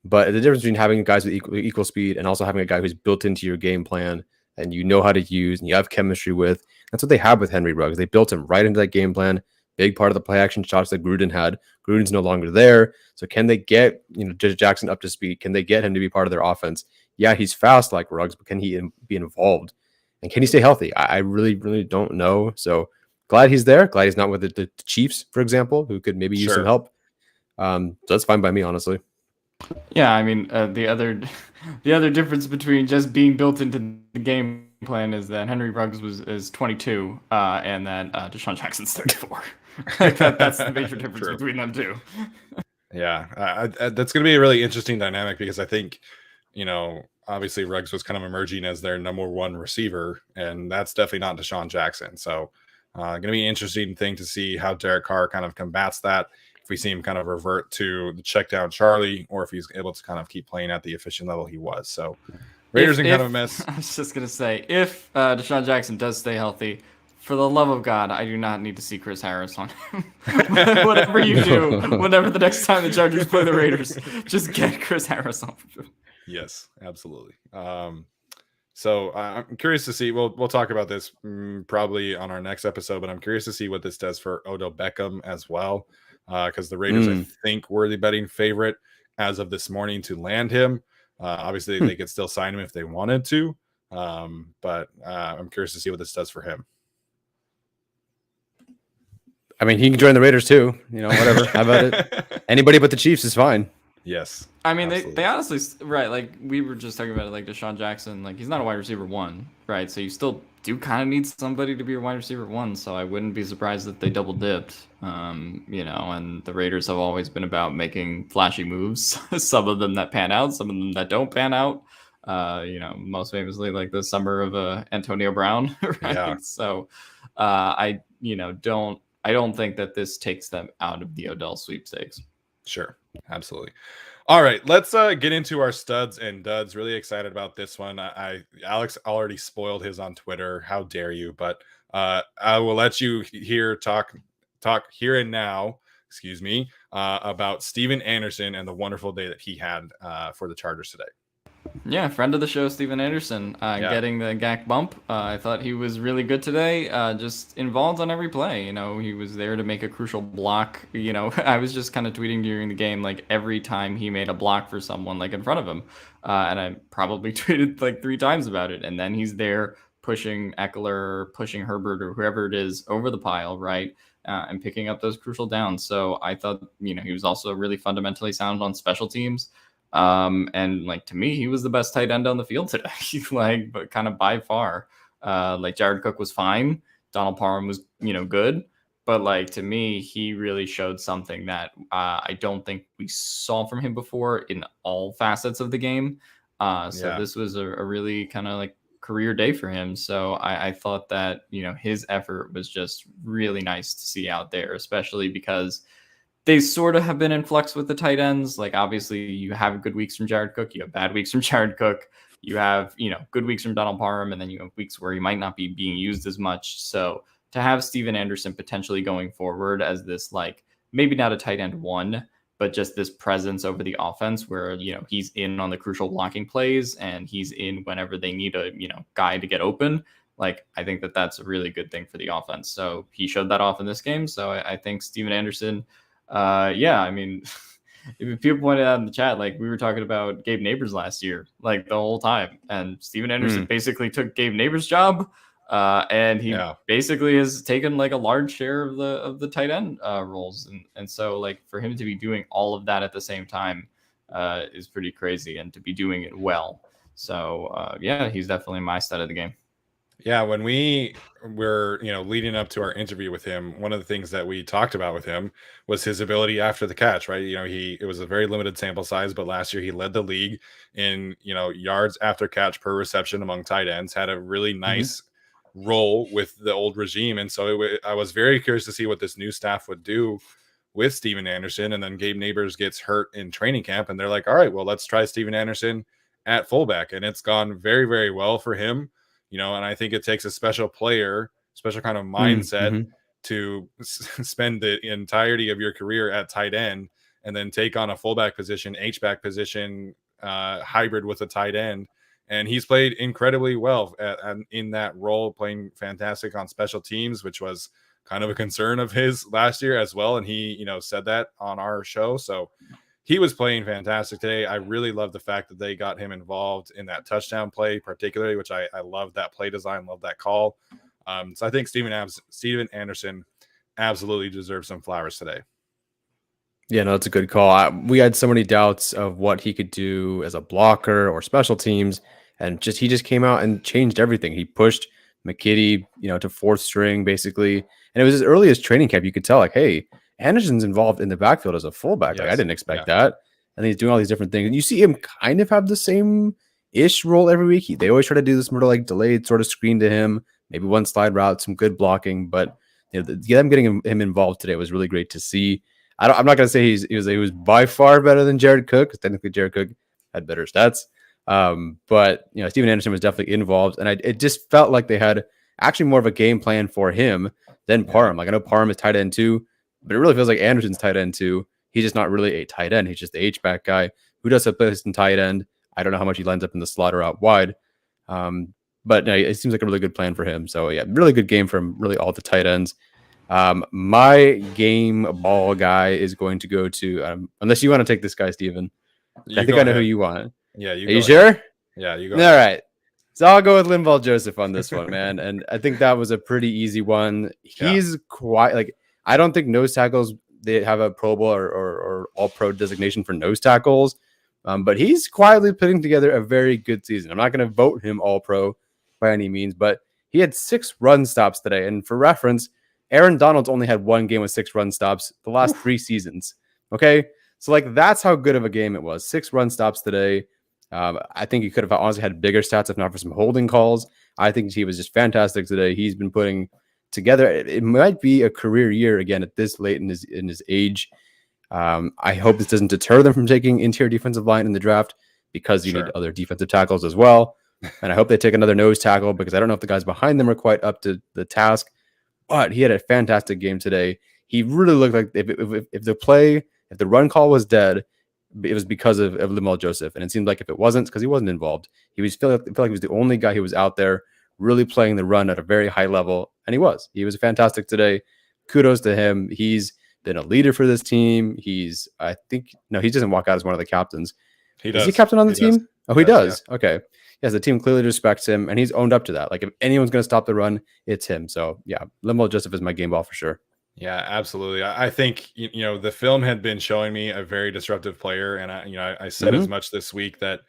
but the difference between having guys with equal speed and also having a guy who's built into your game plan and how to use and you have chemistry with, that's what they have with Henry Ruggs. They built him right into that game plan. Big part of the play action shots that Gruden had. Gruden's no longer there. So can they get Jackson up to speed? Can they get him to be part of their offense? Yeah, he's fast like Ruggs, but can he be involved? And can he stay healthy? I really, really don't know. So glad he's there. Glad he's not with the Chiefs, for example, who could maybe use some help. So that's fine by me, honestly. Yeah, I mean, the other difference between just being built into the game plan is that Henry Ruggs is 22, and that Desean Jackson's 34. That's the major difference between them two. Yeah, that's going to be a really interesting dynamic because I think, obviously Ruggs was kind of emerging as their number one receiver, and that's definitely not Desean Jackson. So going to be an interesting thing to see how Derek Carr kind of combats that. If we see him kind of revert to the check down Charlie, or if he's able to kind of keep playing at the efficient level he was. So Raiders in kind of a mess. I was just going to say, if Desean Jackson does stay healthy, for the love of God, I do not need to see Chris Harris on him. Whatever you do, whenever the next time the Chargers play the Raiders, just get Chris Harris on. Yes, absolutely. So I'm curious to see. We'll talk about this probably on our next episode, but I'm curious to see what this does for Odell Beckham as well, because the Raiders, I think, were the betting favorite as of this morning to land him. Obviously, they could still sign him if they wanted to, but I'm curious to see what this does for him. I mean, he can join the Raiders too. Whatever. How about it? Anybody but the Chiefs is fine. Yes. I mean, they honestly, right, like we were just talking about it, like Desean Jackson, like he's not a wide receiver 1, right? So you still do kind of need somebody to be a wide receiver 1, so I wouldn't be surprised if they double dipped. And the Raiders have always been about making flashy moves, some of them that pan out, some of them that don't pan out. Most famously like the summer of Antonio Brown, right? Yeah. So I don't think that this takes them out of the Odell sweepstakes. Sure. Absolutely. All right, let's get into our studs and duds. Really excited about this one. Alex already spoiled his on Twitter. How dare you? But I will let you talk here and now, about Steven Anderson and the wonderful day that he had for the Chargers today. Yeah, friend of the show, Steven Anderson, getting the GAC bump. I thought he was really good today, just involved on every play. He was there to make a crucial block. I was just kind of tweeting during the game, like every time he made a block for someone like in front of him. And I probably tweeted like 3 times about it. And then he's there pushing Eckler, pushing Herbert or whoever it is over the pile, right? And picking up those crucial downs. So I thought, he was also really fundamentally sound on special teams. And like to me, he was the best tight end on the field today, but kind of by far. Jared Cook was fine. Donald Parham was, good. But to me, he really showed something that I don't think we saw from him before in all facets of the game. This was a really kind of career day for him. So I thought that, his effort was just really nice to see out there, especially because they sort of have been in flux with the tight ends. Obviously, you have good weeks from Jared Cook. You have bad weeks from Jared Cook. you have, good weeks from Donald Parham, and then you have weeks where he might not be being used as much. So to have Steven Anderson potentially going forward as this, like, maybe not a tight end one, but just this presence over the offense where, he's in on the crucial blocking plays and he's in whenever they need a, guy to get open. Like, I think that that's a really good thing for the offense. So he showed that off in this game. So I think Steven Anderson, I mean, if people pointed out in the chat, like, we were talking about Gabe Neighbors last year, like, the whole time, and Steven Anderson basically took Gabe Neighbors' job, and he basically has taken like a large share of the tight end roles, and so, like, for him to be doing all of that at the same time is pretty crazy, and to be doing it well. So he's definitely my stud of the game. Yeah, when we were, leading up to our interview with him, one of the things that we talked about with him was his ability after the catch, right? It was a very limited sample size, but last year he led the league in, yards after catch per reception among tight ends, had a really nice role with the old regime. And so I was very curious to see what this new staff would do with Steven Anderson. And then Gabe Neighbors gets hurt in training camp, and they're like, all right, well, let's try Steven Anderson at fullback. And it's gone very, very well for him. And I think it takes a special player, special kind of mindset to spend the entirety of your career at tight end and then take on a fullback position, H-back position, hybrid with a tight end. And he's played incredibly well in that role, playing fantastic on special teams, which was kind of a concern of his last year as well. And he, said that on our show. So he was playing fantastic today. I really love the fact that they got him involved in that touchdown play, particularly, which I love that play design, love that call. So I think Steven Anderson absolutely deserves some flowers today. Yeah, no, that's a good call. We had so many doubts of what he could do as a blocker or special teams, and he just came out and changed everything. He pushed McKitty, to fourth string basically, and it was as early as training camp. You could tell, like, hey, Anderson's involved in the backfield as a fullback. Yes. Like, I didn't expect that. And he's doing all these different things. And you see him kind of have the same-ish role every week. They always try to do this more like delayed sort of screen to him, maybe one slide route, some good blocking. But them getting him involved today was really great to see. I'm not going to say he was by far better than Jared Cook, because technically Jared Cook had better stats. But Steven Anderson was definitely involved. And it just felt like they had actually more of a game plan for him than Parham. Like, I know Parham is tight end too, but it really feels like Anderson's tight end too. He's just not really a tight end. He's just the H-back guy who does have plays in tight end. I don't know how much he lines up in the slot or out wide. But it seems like a really good plan for him. So yeah, really good game from really all the tight ends. My game ball guy is going to go to, unless you want to take this guy, Steven. I think I know who you want. Yeah. Are you sure? Yeah, you go. All right. So I'll go with Linval Joseph on this one, man. And I think that was a pretty easy one. He's quite like, I don't think nose tackles, they have a Pro Bowl or All-Pro designation for nose tackles. But he's quietly putting together a very good season. I'm not going to vote him All-Pro by any means, but he had 6 run stops today. And for reference, Aaron Donald's only had 1 game with 6 run stops the last 3 seasons. Okay? So, like, that's how good of a game it was. 6 run stops today. I think he could have honestly had bigger stats if not for some holding calls. I think he was just fantastic today. He's been putting together. It might be a career year again at this late in his age. I hope this doesn't deter them from taking interior defensive line in the draft, because you need other defensive tackles as well. And I hope they take another nose tackle, because I don't know if the guys behind them are quite up to the task. But he had a fantastic game today. He really looked like if the run call was dead, it was because of Linval Joseph. And it seemed like if it wasn't, because he wasn't involved. He was felt like he was the only guy who was out there really playing the run at a very high level. And he was fantastic today. Kudos to him. He's been a leader for this team. He doesn't walk out as one of the captains. Is he captain on the team? Oh, he does. Yeah. Okay. Yes, the team clearly respects him, and he's owned up to that. Like, if anyone's going to stop the run, it's him. So, yeah, Linval Joseph is my game ball for sure. Yeah, absolutely. I think, the film had been showing me a very disruptive player. And I said as much this week that,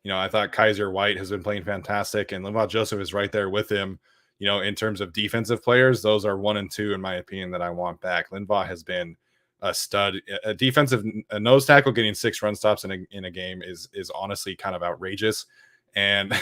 I thought Kaiser White has been playing fantastic, and Linval Joseph is right there with him. In terms of defensive players, those are 1 and 2, in my opinion, that I want back. Linval has been a stud. A nose tackle getting 6 run stops in a game is honestly kind of outrageous. And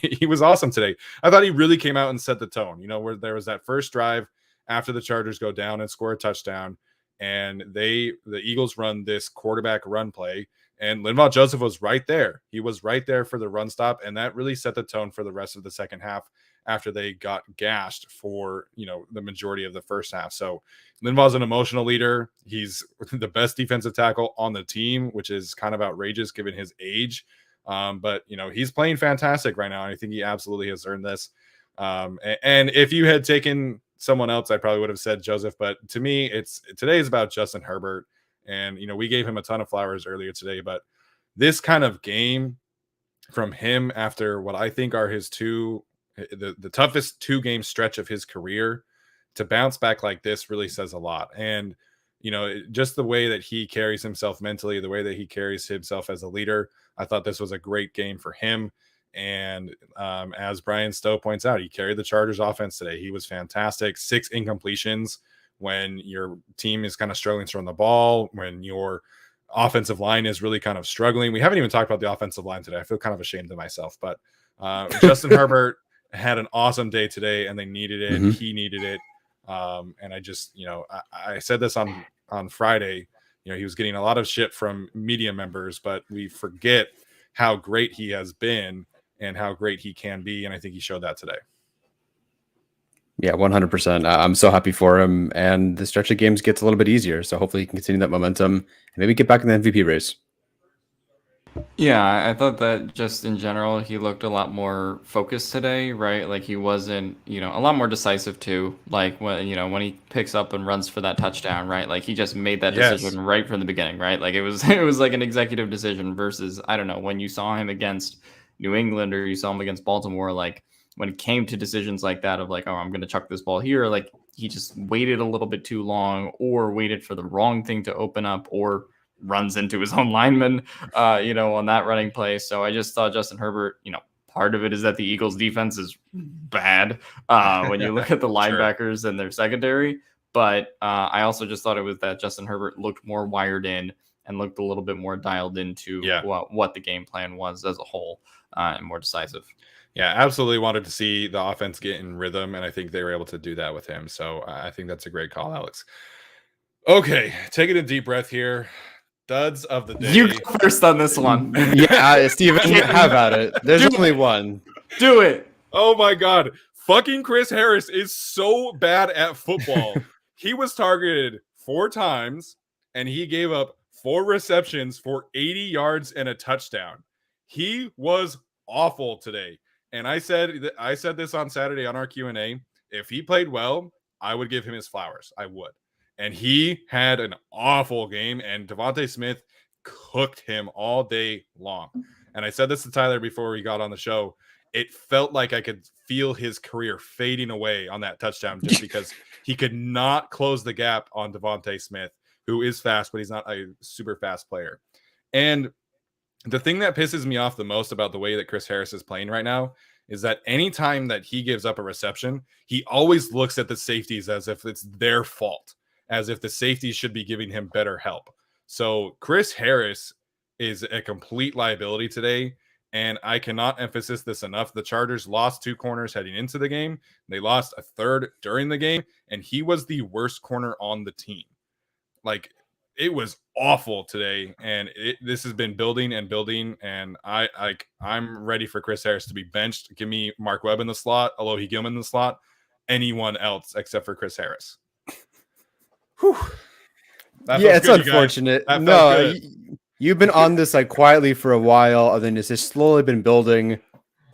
he was awesome today. I thought he really came out and set the tone, where there was that first drive after the Chargers go down and score a touchdown, and the Eagles run this quarterback run play. And Linval Joseph was right there. He was right there for the run stop, and that really set the tone for the rest of the second half after they got gashed for, the majority of the first half. So Linval's an emotional leader. He's the best defensive tackle on the team, which is kind of outrageous given his age. But he's playing fantastic right now, and I think he absolutely has earned this. And if you had taken someone else, I probably would have said Joseph. But to me, today is about Justin Herbert, and we gave him a ton of flowers earlier today. But this kind of game from him after what I think are the toughest 2-game stretch of his career, to bounce back like this really says a lot. And just the way that he carries himself mentally, the way that he carries himself as a leader, I thought this was a great game for him. And as Brian Stowe points out, he carried the Chargers offense today. He was fantastic. 6 incompletions when your team is kind of struggling to run the ball, when your offensive line is really kind of struggling. We haven't even talked about the offensive line today. I feel kind of ashamed of myself, but Justin Herbert had an awesome day today, and they needed it. Mm-hmm. He needed it. And I just, I said this on Friday, he was getting a lot of shit from media members, but we forget how great he has been and how great he can be. And I think he showed that today. Yeah, 100%. I'm so happy for him. And the stretch of games gets a little bit easier. So hopefully he can continue that momentum and maybe get back in the MVP race. Yeah, I thought that just in general, he looked a lot more focused today, right? Like he wasn't, a lot more decisive too. Like when he picks up and runs for that touchdown, right? Like he just made that decision right from the beginning, right? Like it was like an executive decision versus, I don't know, when you saw him against New England or you saw him against Baltimore, like when it came to decisions like that of like, oh, I'm going to chuck this ball here, like he just waited a little bit too long or waited for the wrong thing to open up or runs into his own lineman, on that running play. So I just thought Justin Herbert, part of it is that the Eagles defense is bad when you look at the linebackers sure. and their secondary. But I also just thought it was that Justin Herbert looked more wired in and looked a little bit more dialed into what the game plan was as a whole and more decisive. Yeah, absolutely wanted to see the offense get in rhythm, and I think they were able to do that with him. So I think that's a great call, Alex. Okay, taking a deep breath here. Duds of the day. You go first on this one. Yeah, Steven, have at it. There's only one. Do it. Oh my God. Fucking Chris Harris is so bad at football. He was targeted 4 times and he gave up 4 receptions for 80 yards and a touchdown. He was awful today. And I said this on Saturday on our Q&A. If he played well, I would give him his flowers. I would. And he had an awful game, and Devontae Smith cooked him all day long. And I said this to Tyler before we got on the show. It felt like I could feel his career fading away on that touchdown just because he could not close the gap on Devontae Smith, who is fast, but he's not a super fast player. And the thing that pisses me off the most about the way that Chris Harris is playing right now is that anytime that he gives up a reception, he always looks at the safeties as if it's their fault, as if the safeties should be giving him better help. So Chris Harris is a complete liability today, and I cannot emphasize this enough. The Chargers lost 2 corners heading into the game. They lost a third during the game, and he was the worst corner on the team. Like, it was awful today, and this has been building and building, and I'm ready for Chris Harris to be benched. Give me Mark Webb in the slot, Alohi Gilman in the slot, anyone else except for Chris Harris. Whew. Yeah, it's unfortunate. No, you've been on this like quietly for a while, and then it's just slowly been building.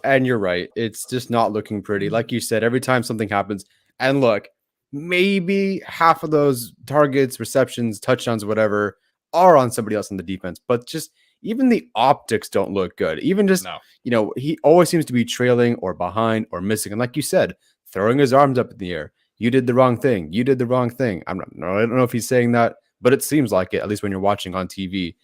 And you're right, it's just not looking pretty. Like you said, every time something happens, and look, maybe half of those targets, receptions, touchdowns, whatever, are on somebody else on the defense. But just even the optics don't look good. Even just, he always seems to be trailing or behind or missing. And like you said, throwing his arms up in the air. You did the wrong thing. You did the wrong thing. I don't know if he's saying that, but it seems like it, at least when you're watching on TV.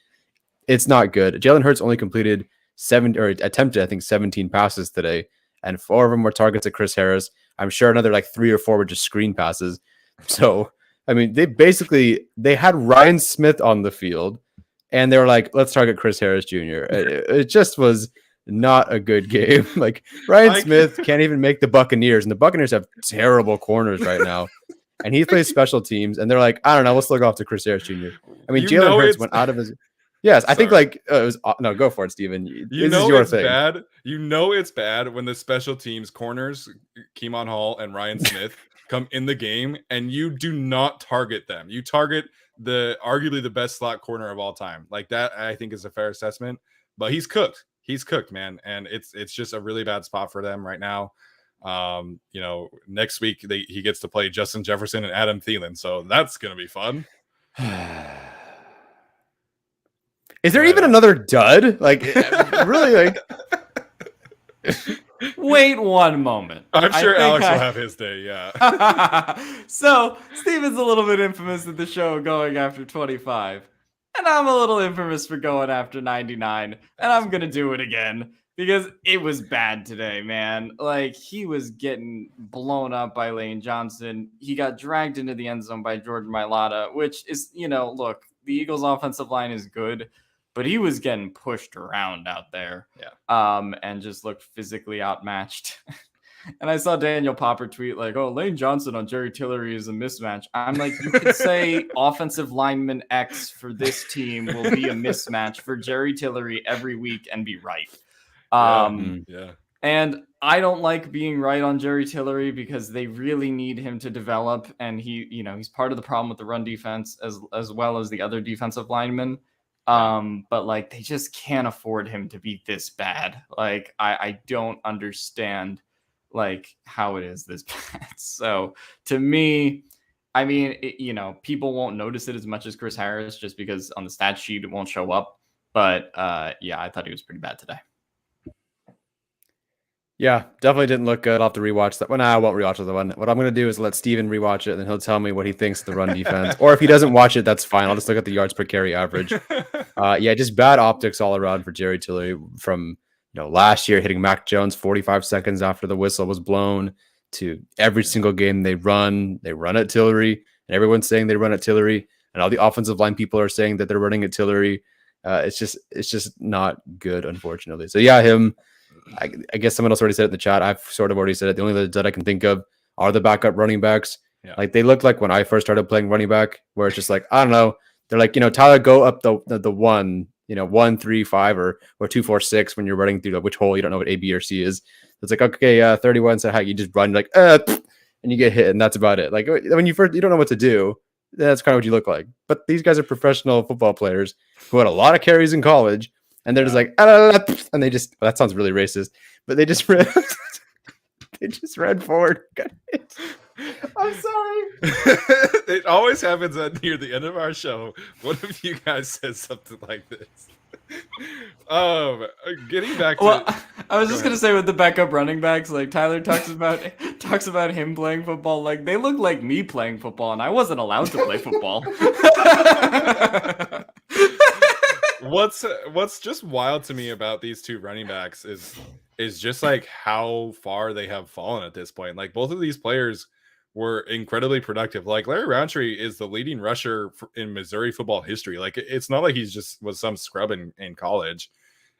It's not good. Jalen Hurts only completed attempted, I think, 17 passes today, and 4 of them were targets at Chris Harris. I'm sure another like 3 or 4 were just screen passes. So, I mean, they had Ryan Smith on the field, and they were like, let's target Chris Harris Jr. It just was not a good game. Like, Ryan Smith can't even make the Buccaneers, and the Buccaneers have terrible corners right now. And he plays special teams, and they're like, I don't know, let's look off to Chris Harris Jr. I mean, Jalen Hurts went out of his... Yes, I think like it was no. Go for it, Steven. This is your thing. Bad. You know it's bad when the special teams corners, Keemon Hall and Ryan Smith, come in the game, and you do not target them. You target arguably the best slot corner of all time. Like that, I think is a fair assessment. But he's cooked. He's cooked, man, and it's just a really bad spot for them right now. Next week he gets to play Justin Jefferson and Adam Thielen, so that's gonna be fun. Is there even another dud? Like, really? Like, wait one moment. I'm sure Alex will have his day. Yeah. So Steven's a little bit infamous at the show going after 25, and I'm a little infamous for going after 99, and I'm gonna do it again because it was bad today, man. Like, he was getting blown up by Lane Johnson. He got dragged into the end zone by Jordan Mailata, which is, look, the Eagles' offensive line is good, but he was getting pushed around out there. Yeah. And just looked physically outmatched. And I saw Daniel Popper tweet like, "Oh, Lane Johnson on Jerry Tillery is a mismatch." I'm like, you could say offensive lineman X for this team will be a mismatch for Jerry Tillery every week and be right. Yeah. And I don't like being right on Jerry Tillery because they really need him to develop. And he's part of the problem with the run defense as well as the other defensive linemen. But like, they just can't afford him to be this bad. Like, I don't understand like how it is this bad. So to me, I mean, people won't notice it as much as Chris Harris just because on the stat sheet it won't show up. But yeah, I thought he was pretty bad today. Yeah, definitely didn't look good. I'll have to rewatch that one. I won't rewatch the one. What I'm going to do is let Steven rewatch it, and then he'll tell me what he thinks of the run defense. Or if he doesn't watch it, that's fine. I'll just look at the yards per carry average. Yeah, just bad optics all around for Jerry Tillery from last year hitting Mac Jones 45 seconds after the whistle was blown to every single game they run at Tillery, and everyone's saying they run at Tillery, and all the offensive line people are saying that they're running at Tillery. It's just not good, unfortunately. So yeah, him. I guess someone else already said it in the chat. I've sort of already said it. The only that I can think of are the backup running backs. Yeah. Like, they look like when I first started playing running back, where it's just like, I don't know. They're like, Tyler, go up the 1, 1, 3, 5 or 2, 4, 6 when you're running through which hole you don't know what A, B, or C is. It's like, okay, 31. So how you just run like, and you get hit, and that's about it. Like, when you don't know what to do, that's kind of what you look like. But these guys are professional football players who had a lot of carries in college. And they're just like, and they just, that sounds really racist, but they just ran, forward. I'm sorry. It always happens near the end of our show. What if you guys said something like this? Getting back to, I was just gonna say with the backup running backs, like Tyler talks about him playing football. Like, they look like me playing football, and I wasn't allowed to play football. What's just wild to me about these two running backs is just like how far they have fallen at this point. Like, both of these players were incredibly productive. Like, Larry Roundtree is the leading rusher in Missouri football history. Like, it's not like he's just was some scrub in college.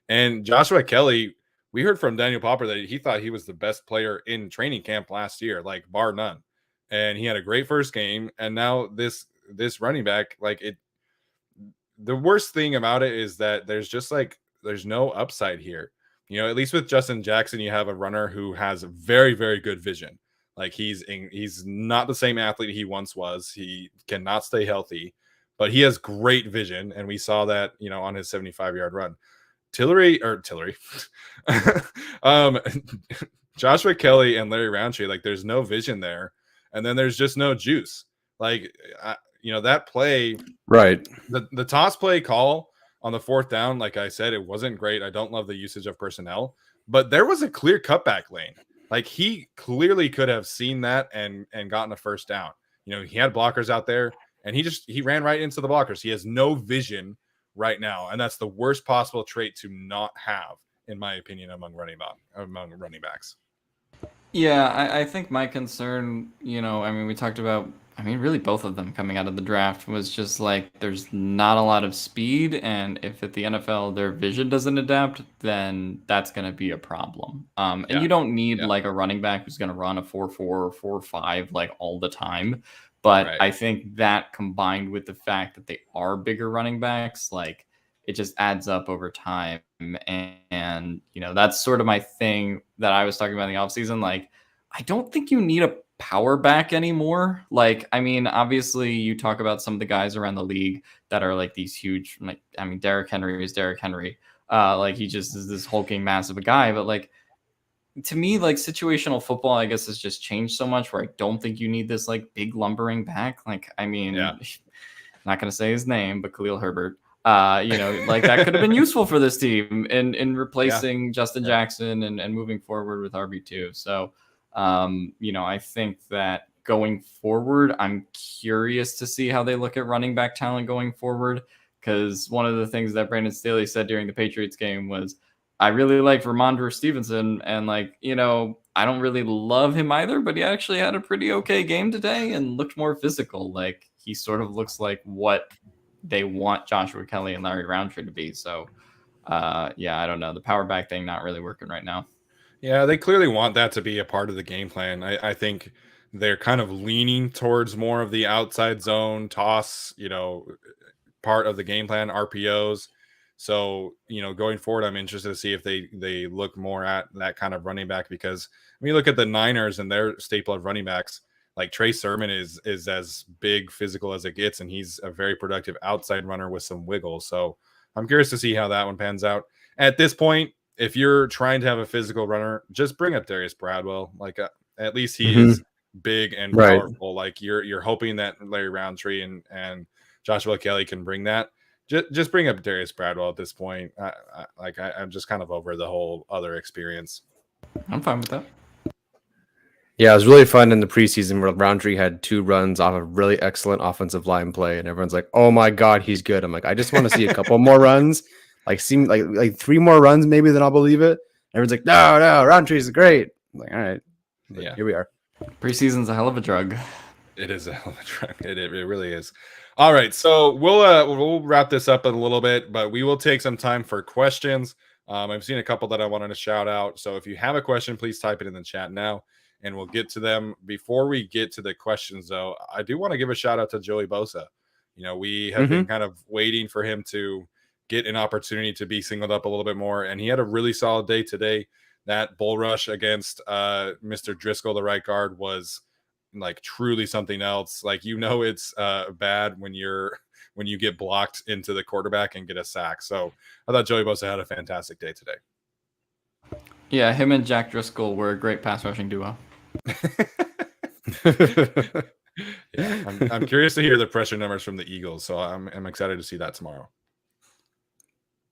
And Joshua Kelly, we heard from Daniel Popper that he thought he was the best player in training camp last year, like bar none. And he had a great first game. And now this running back, like, the worst thing about it is that there's no upside here. At least with Justin Jackson, you have a runner who has very, very good vision. Like, he's not the same athlete he once was. He cannot stay healthy, but he has great vision. And we saw that, on his 75-yard run. Tillery, Joshua Kelly and Larry Roundtree, like, there's no vision there. And then there's just no juice. Like, that play, right? The toss play call on the 4th down, like I said, it wasn't great. I don't love the usage of personnel, but there was a clear cutback lane. Like, he clearly could have seen that and gotten a first down. He had blockers out there, and he ran right into the blockers. He has no vision right now, and that's the worst possible trait to not have, in my opinion, among running backs. Yeah, I think my concern, we talked about, really both of them coming out of the draft was just like, there's not a lot of speed. And if at the NFL their vision doesn't adapt, then that's going to be a problem. And you don't need like a running back who's going to run a 4.4 or 4.5 like all the time. But I think that combined with the fact that they are bigger running backs, like, it just adds up over time. And that's sort of my thing that I was talking about in the offseason. Like, I don't think you need a power back anymore. Like, I mean, obviously you talk about some of the guys around the league that are like these huge, like, I mean, Derrick Henry is Derrick Henry. Like, he just is this hulking massive guy. But like, to me, like, situational football, I guess, has just changed so much where I don't think you need this like big lumbering back. Like, I mean, I'm not going to say his name, but Khalil Herbert. Like, that could have been useful for this team in replacing Justin Jackson and moving forward with RB2. So, I think that going forward, I'm curious to see how they look at running back talent going forward. Because one of the things that Brandon Staley said during the Patriots game was, I really like Ramondre Stevenson, and like, I don't really love him either, but he actually had a pretty okay game today and looked more physical. Like, he sort of looks like what they want Joshua Kelly and Larry Roundtree to be. So, I don't know. The power back thing not really working right now. Yeah, they clearly want that to be a part of the game plan. I think they're kind of leaning towards more of the outside zone toss, part of the game plan, RPOs. So, going forward, I'm interested to see if they look more at that kind of running back, because when you look at the Niners and their staple of running backs, like Trey Sermon is as big physical as it gets, and he's a very productive outside runner with some wiggle. So I'm curious to see how that one pans out. At this point, if you're trying to have a physical runner, just bring up Darius Bradwell. Like, at least he is big and powerful. Like, you're hoping that Larry Roundtree and Joshua Kelly can bring that. Just bring up Darius Bradwell at this point. I'm just kind of over the whole other experience. I'm fine with that. Yeah, it was really fun in the preseason where Roundtree had 2 runs off of really excellent offensive line play, and everyone's like, "Oh my God, he's good." I'm like, I just want to see a couple more runs, like 3 more runs maybe, then I'll believe it. And everyone's like, "No, Roundtree's great." I'm like, all right, here we are. Preseason's a hell of a drug. It is a hell of a drug. It really is. All right, so we'll wrap this up in a little bit, but we will take some time for questions. I've seen a couple that I wanted to shout out. So if you have a question, please type it in the chat now, and we'll get to them. Before we get to the questions, though, I do want to give a shout out to Joey Bosa. We have been kind of waiting for him to get an opportunity to be singled up a little bit more, and he had a really solid day today. That bull rush against Mr. Driscoll, the right guard, was like truly something else. Like, it's bad when you get blocked into the quarterback and get a sack. So I thought Joey Bosa had a fantastic day today. Yeah, him and Jack Driscoll were a great pass rushing duo. I'm curious to hear the pressure numbers from the Eagles, so I'm excited to see that tomorrow.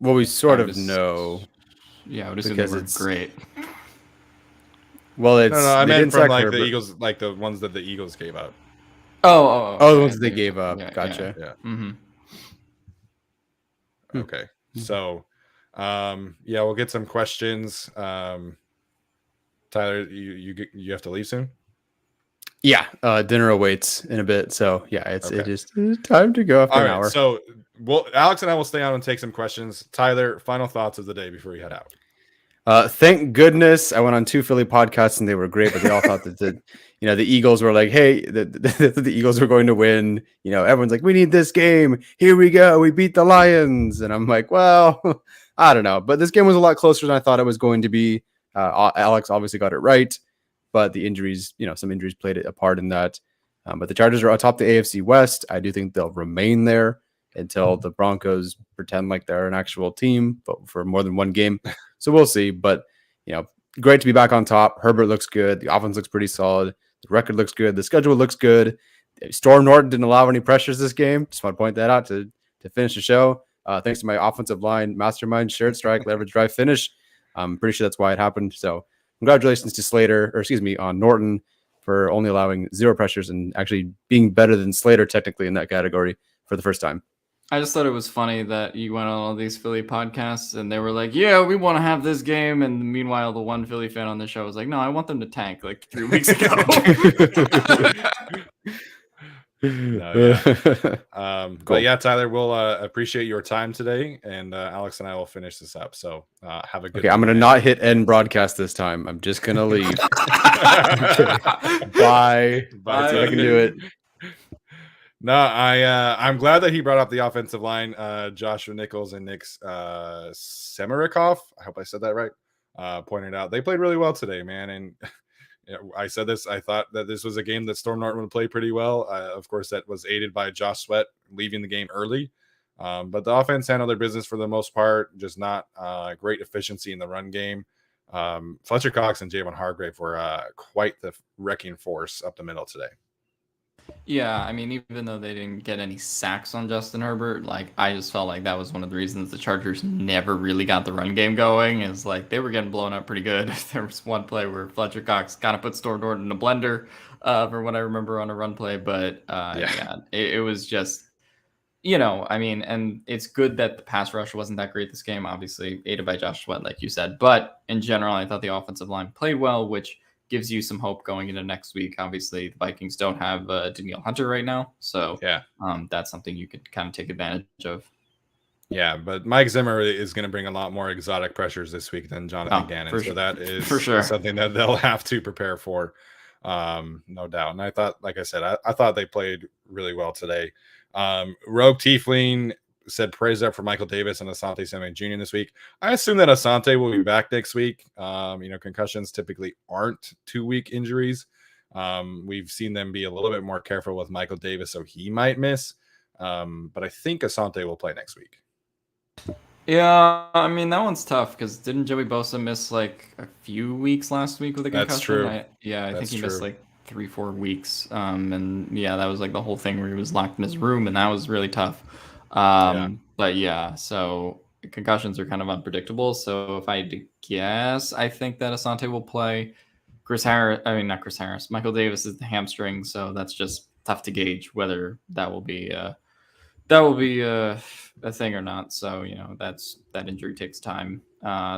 Well, we sort of know. Yeah, I would assume they were great. Well, it's I meant from like the Eagles, like the ones that the Eagles gave up. Oh, the ones they gave up. Yeah, gotcha. Yeah. Mm-hmm. Okay, so we'll get some questions. Tyler, you have to leave soon. Yeah, dinner awaits in a bit, so yeah, it's time to go after an hour. So Alex and I will stay on and take some questions. Tyler, final thoughts of the day before you head out. Thank goodness I went on 2 Philly podcasts and they were great, but they all thought that the Eagles were like, hey, the Eagles were going to win. Everyone's like, we need this game. Here we go. We beat the Lions. And I'm like, well, I don't know. But this game was a lot closer than I thought it was going to be. Alex obviously got it right, but the injuries, some injuries played a part in that. But the Chargers are atop the AFC West. I do think they'll remain there until the Broncos pretend like they're an actual team, but for more than one game. So we'll see. But, great to be back on top. Herbert looks good. The offense looks pretty solid. The record looks good. The schedule looks good. Storm Norton didn't allow any pressures this game. Just want to point that out to finish the show. Thanks to my offensive line mastermind, shared strike, leverage, drive, finish. I'm pretty sure that's why it happened. So congratulations to on Norton for only allowing 0 pressures and actually being better than Slater technically in that category for the first time. I just thought it was funny that you went on all these Philly podcasts and they were like, yeah, we want to have this game. And meanwhile, the one Philly fan on the show was like, no, I want them to tank like 3 weeks ago. Cool. But yeah, Tyler, we'll appreciate your time today. And Alex and I will finish this up. So have a good Okay, I'm going to not hit end broadcast this time. I'm just going to leave. Bye. Bye. I can do it. No, I'm glad that he brought up the offensive line. Joshua Nichols and Nick Semerikov, I hope I said that right. Pointed out they played really well today, man. And I said this. I thought that this was a game that Storm Norton would play pretty well. Of course, that was aided by Josh Sweat leaving the game early. But the offense handled their business for the most part. Just not great efficiency in the run game. Fletcher Cox and Javon Hargrave were quite the wrecking force up the middle today. Yeah, I mean, even though they didn't get any sacks on Justin Herbert, like I just felt like that was one of the reasons the Chargers never really got the run game going. Is like they were getting blown up pretty good. There was one play where Fletcher Cox kind of put Storm Norton in a blender, from what I remember on a run play. But it was just, I mean, and it's good that the pass rush wasn't that great this game. Obviously, aided by Josh Sweat, like you said. But in general, I thought the offensive line played well, which gives you some hope going into next week. Obviously, the Vikings don't have Danielle Hunter right now, so that's something you could kind of take advantage of. Yeah, but Mike Zimmer is going to bring a lot more exotic pressures this week than Jonathan Gannon, so that is for sure something that they'll have to prepare for, no doubt. And I thought, like I said, I thought they played really well today. Rogue Tiefling said praise up for Michael Davis and Asante Samuel Jr. this week. I assume that Asante will be back next week. Concussions typically aren't 2-week injuries. We've seen them be a little bit more careful with Michael Davis, so he might miss. But I think Asante will play next week. Yeah, I mean, that one's tough because didn't Joey Bosa miss like a few weeks last week with a concussion? That's true. I think he missed like 3-4 weeks. And that was like the whole thing where he was locked in his room, and that was really tough. But so concussions are kind of unpredictable. So if I had to guess, I think that Asante will play. Not Chris Harris. Michael Davis is the hamstring, so that's just tough to gauge whether that will be a thing or not. So that injury takes time.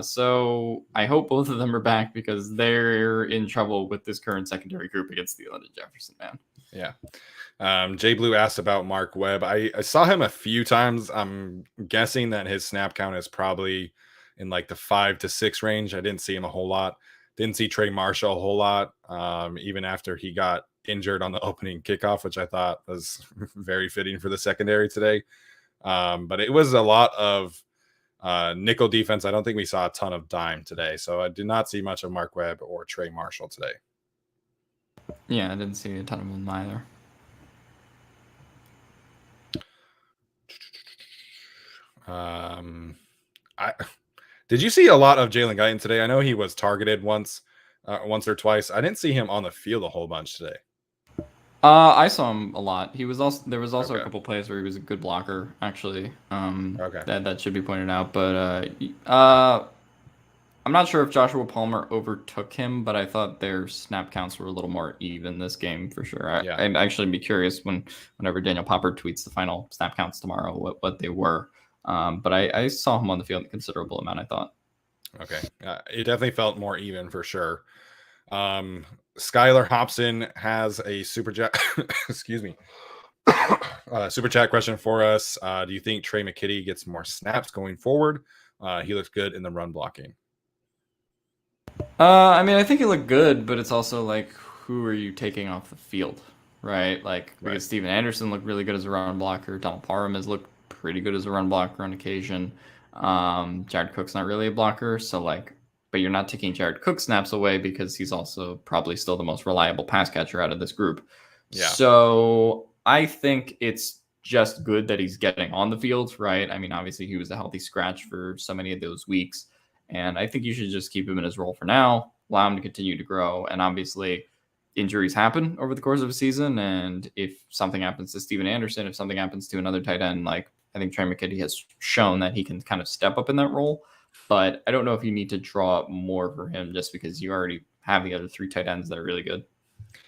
So I hope both of them are back because they're in trouble with this current secondary group against Thielen and Jefferson, man. Yeah. Jay Blue asked about Mark Webb. I saw him a few times. I'm guessing that his snap count is probably in like the 5 to 6 range. I didn't see him a whole lot. Didn't see Trey Marshall a whole lot, even after he got injured on the opening kickoff, which I thought was very fitting for the secondary today. But it was a lot of nickel defense. I don't think we saw a ton of dime today. So I did not see much of Mark Webb or Trey Marshall today. Yeah, I didn't see a ton of them either. Did you see a lot of Jalen Guyton today? I know he was targeted once or twice. I didn't see him on the field a whole bunch today. I saw him a lot. There was also a couple plays where he was a good blocker, actually. That should be pointed out. But I'm not sure if Joshua Palmer overtook him, but I thought their snap counts were a little more even this game for sure. I'd actually be curious whenever Daniel Popper tweets the final snap counts tomorrow, what they were. But I saw him on the field a considerable amount, I thought. Okay. It definitely felt more even for sure. Skylar Hobson has a super chat. Excuse me. Super chat question for us. Do you think Trey McKitty gets more snaps going forward? He looks good in the run blocking. I mean, I think he looked good, but it's also like, who are you taking off the field, right? Because Steven Anderson looked really good as a run blocker. Donald Parham has looked pretty good as a run blocker on occasion. Jared Cook's not really a blocker, but you're not taking Jared Cook snaps away because he's also probably still the most reliable pass catcher out of this group. Yeah. So I think it's just good that he's getting on the field, right? I mean, obviously he was a healthy scratch for so many of those weeks, and I think you should just keep him in his role for now, allow him to continue to grow. And obviously injuries happen over the course of a season, and if something happens to Steven Anderson, if something happens to another tight end, I think Trey McKitty has shown that he can kind of step up in that role. But I don't know if you need to draw up more for him just because you already have the other 3 tight ends that are really good.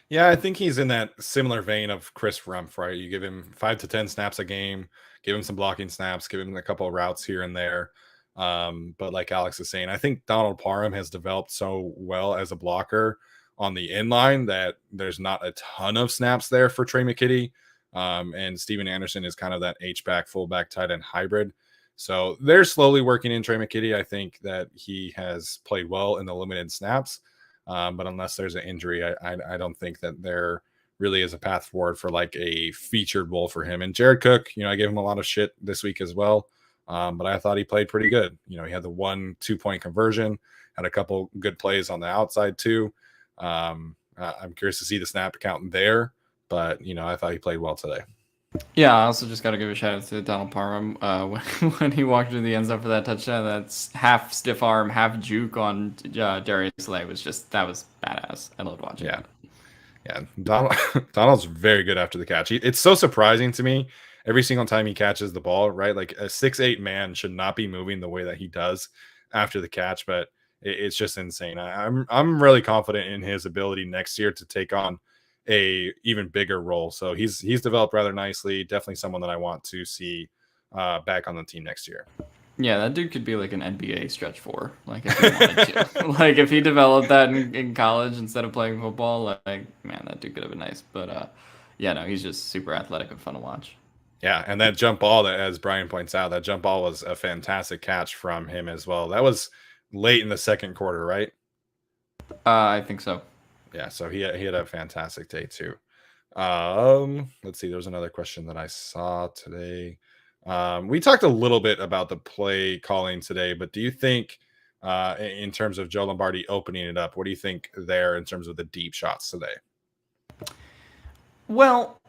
Yeah, I think he's in that similar vein of Chris Rumph, right? You give him 5 to 10 snaps a game, give him some blocking snaps, give him a couple of routes here and there. But like Alex is saying, I think Donald Parham has developed so well as a blocker on the inline that there's not a ton of snaps there for Trey McKitty. And Steven Anderson is kind of that H-back, fullback tight end hybrid. So they're slowly working in Trey McKitty. I think that he has played well in the limited snaps. But unless there's an injury, I don't think that they're really is a path forward for like a featured role for him. And Jared Cook, I gave him a lot of shit this week as well. But I thought he played pretty good. He had the 1 2-point conversion, had a couple good plays on the outside too. I'm curious to see the snap count there, but I thought he played well today. Yeah, I also just got to give a shout out to Donald Parham when he walked into the end zone for that touchdown. That's half stiff arm, half juke on Darius Slay. That was badass. I loved watching. Yeah, Donald's very good after the catch. It's so surprising to me every single time he catches the ball, right? Like a 6'8" man should not be moving the way that he does after the catch, but it's just insane. I'm really confident in his ability next year to take on a even bigger role. So he's developed rather nicely. Definitely someone that I want to see back on the team next year. Yeah, that dude could be like an NBA stretch 4. Like if he wanted to. Like if he developed that in college instead of playing football, like man, that dude could have been nice. But yeah, no, he's just super athletic and fun to watch. Yeah, and that jump ball, that, as Brian points out, that jump ball was a fantastic catch from him as well. That was late in the second quarter, right? I think so. Yeah, so he had a fantastic day too. Let's see. There was another question that I saw today. We talked a little bit about the play calling today, but do you think, in terms of Joe Lombardi opening it up, what do you think there in terms of the deep shots today? Well,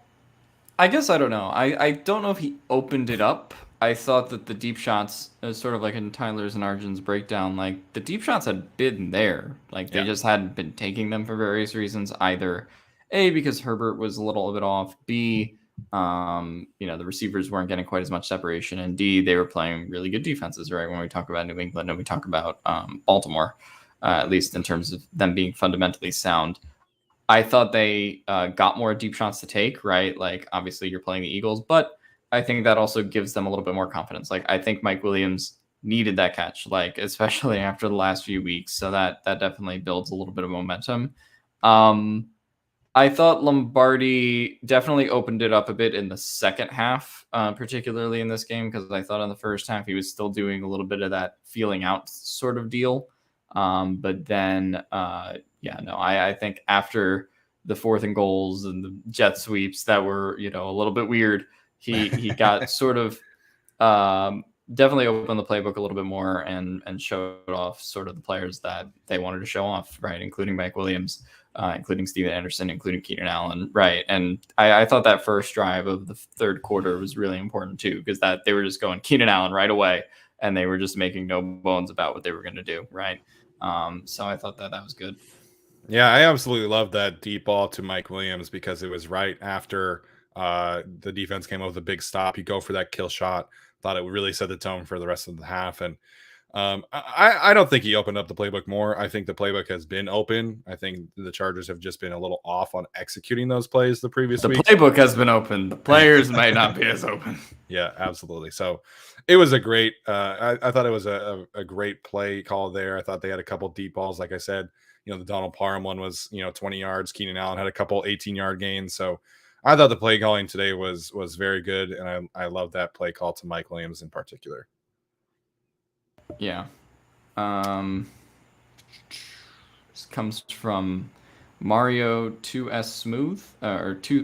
I guess I don't know. I don't know if he opened it up. I thought that the deep shots, sort of like in Tyler's and Arjun's breakdown, like the deep shots had been there. Like they just hadn't been taking them for various reasons. Either A, because Herbert was a little bit off. B, the receivers weren't getting quite as much separation. And D, they were playing really good defenses, right? When we talk about New England and we talk about Baltimore, at least in terms of them being fundamentally sound. I thought they got more deep shots to take, right? Like obviously you're playing the Eagles, but I think that also gives them a little bit more confidence. Like I think Mike Williams needed that catch, like especially after the last few weeks. So that definitely builds a little bit of momentum. I thought Lombardi definitely opened it up a bit in the second half, particularly in this game, because I thought in the first half he was still doing a little bit of that feeling out sort of deal. But then, I think after the 4th and goals and the jet sweeps that were, a little bit weird, he got sort of definitely opened the playbook a little bit more and showed off sort of the players that they wanted to show off, right? Including Mike Williams, including Steven Anderson, including Keenan Allen, right? And I thought that first drive of the third quarter was really important too, because that they were just going Keenan Allen right away, and they were just making no bones about what they were going to do, right? So I thought that was good. Yeah, I absolutely love that deep ball to Mike Williams because it was right after the defense came up with a big stop. You go for that kill shot. Thought it would really set the tone for the rest of the half. And I don't think he opened up the playbook more. I think the playbook has been open. I think the Chargers have just been a little off on executing those plays the previous week. The playbook has been open. The players might not be as open. Yeah, absolutely. So it was a great I thought it was a great play call there. I thought they had a couple deep balls. Like I said, the Donald Parham one was, 20 yards. Keenan Allen had a couple 18-yard gains. So I thought the play calling today was very good. And I love that play call to Mike Williams in particular. Yeah. This comes from Mario 2S Smooth,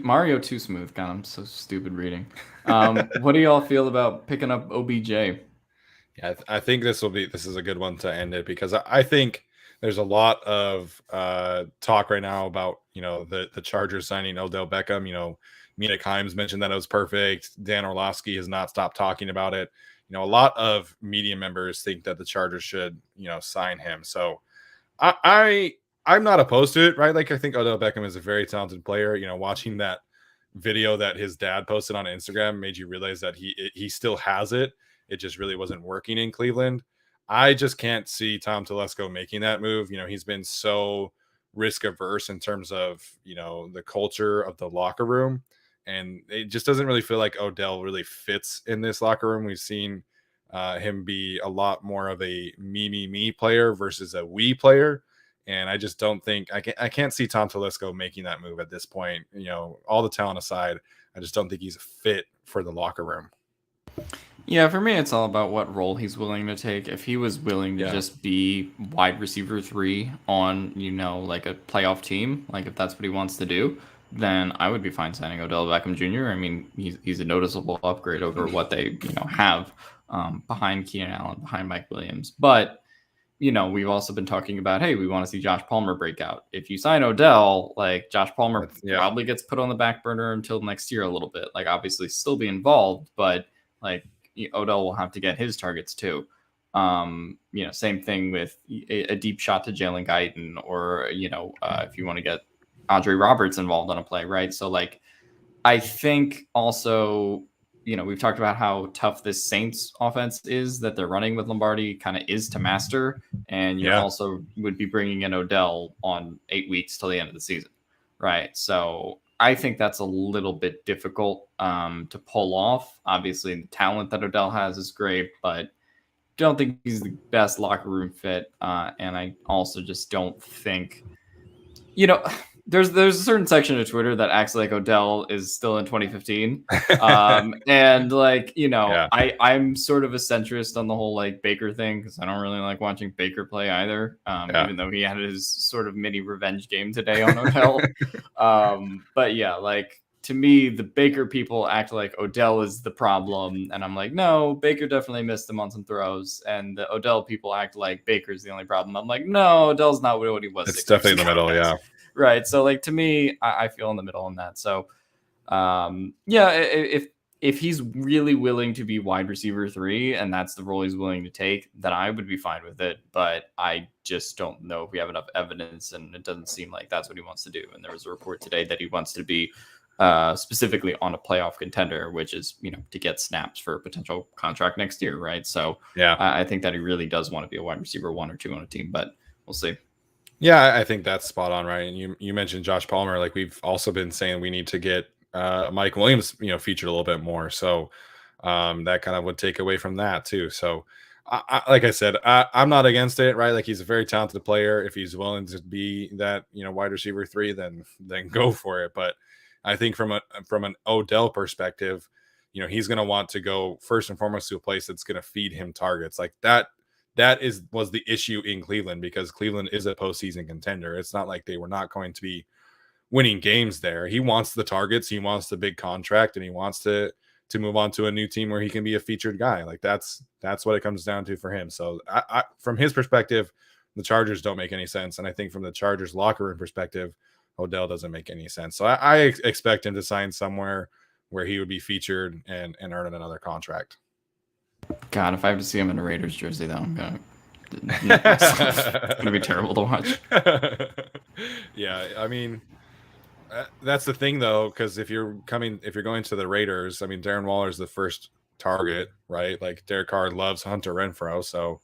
Mario 2 Smooth. God, I'm so stupid reading. What do y'all feel about picking up OBJ? Yeah, I think this is a good one to end it, because I think there's a lot of talk right now about, the Chargers signing Odell Beckham. Mina Kimes mentioned that it was perfect. Dan Orlovsky has not stopped talking about it. A lot of media members think that the Chargers should, sign him. So I'm not opposed to it, right? Like I think Odell Beckham is a very talented player. Watching that video that his dad posted on Instagram made you realize that he still has it. It just really wasn't working in Cleveland. I just can't see Tom Telesco making that move. He's been so risk averse in terms of, the culture of the locker room. And it just doesn't really feel like Odell really fits in this locker room. We've seen him be a lot more of a me player versus a we player. And I just don't think I can't see Tom Telesco making that move at this point. All the talent aside, I just don't think he's a fit for the locker room. Yeah, for me, it's all about what role he's willing to take. If he was willing to just be wide receiver 3 on, like a playoff team, like if that's what he wants to do, then I would be fine signing Odell Beckham Jr. I mean, he's a noticeable upgrade over what they have behind Keenan Allen, behind Mike Williams. But we've also been talking about, hey, we want to see Josh Palmer break out. If you sign Odell, like Josh Palmer probably gets put on the back burner until next year a little bit. Like obviously still be involved, but like Odell will have to get his targets too. Same thing with a deep shot to Jalen Guyton, or if you want to get Andre Roberts involved on a play, right? So like, I think also, we've talked about how tough this Saints offense is that they're running with Lombardi kind of is to master. And you also would be bringing in Odell on 8 weeks till the end of the season, right? So I think that's a little bit difficult to pull off. Obviously, the talent that Odell has is great, but don't think he's the best locker room fit. And I also just don't think, there's a certain section of Twitter that acts like Odell is still in 2015. And like, I'm sort of a centrist on the whole like Baker thing, because I don't really like watching Baker play either. Even though he had his sort of mini revenge game today on Odell. But yeah, like to me, the Baker people act like Odell is the problem. And I'm like, no, Baker definitely missed him on some throws. And the Odell people act like Baker's the only problem. I'm like, no, Odell's not what he was. It's definitely in the middle, yeah. Right. So like to me, I feel in the middle on that. So if he's really willing to be wide receiver 3 and that's the role he's willing to take, then I would be fine with it. But I just don't know if we have enough evidence, and it doesn't seem like that's what he wants to do. And there was a report today that he wants to be specifically on a playoff contender, which is, to get snaps for a potential contract next year. Right. So I think that he really does want to be a wide receiver 1 or 2 on a team, but we'll see. Yeah, I think that's spot on, right? And you mentioned Josh Palmer. Like we've also been saying, we need to get Mike Williams, featured a little bit more. So that kind of would take away from that too. So like I said, I'm not against it, right? Like he's a very talented player. If he's willing to be that, wide receiver 3, then go for it. But I think from an Odell perspective, he's going to want to go first and foremost to a place that's going to feed him targets like that. That was the issue in Cleveland, because Cleveland is a postseason contender. It's not like they were not going to be winning games there. He wants the targets, he wants the big contract, and he wants to move on to a new team where he can be a featured guy. Like that's what it comes down to for him. So I from his perspective, the Chargers don't make any sense. And I think from the Chargers locker room perspective, Odell doesn't make any sense. So I expect him to sign somewhere where he would be featured and earn another contract. God, if I have to see him in a Raiders jersey, though, it's gonna be terrible to watch. Yeah, I mean, that's the thing though, because if you're going to the Raiders, I mean, Darren Waller's the first target, right? Like Derek Carr loves Hunter Renfrow, so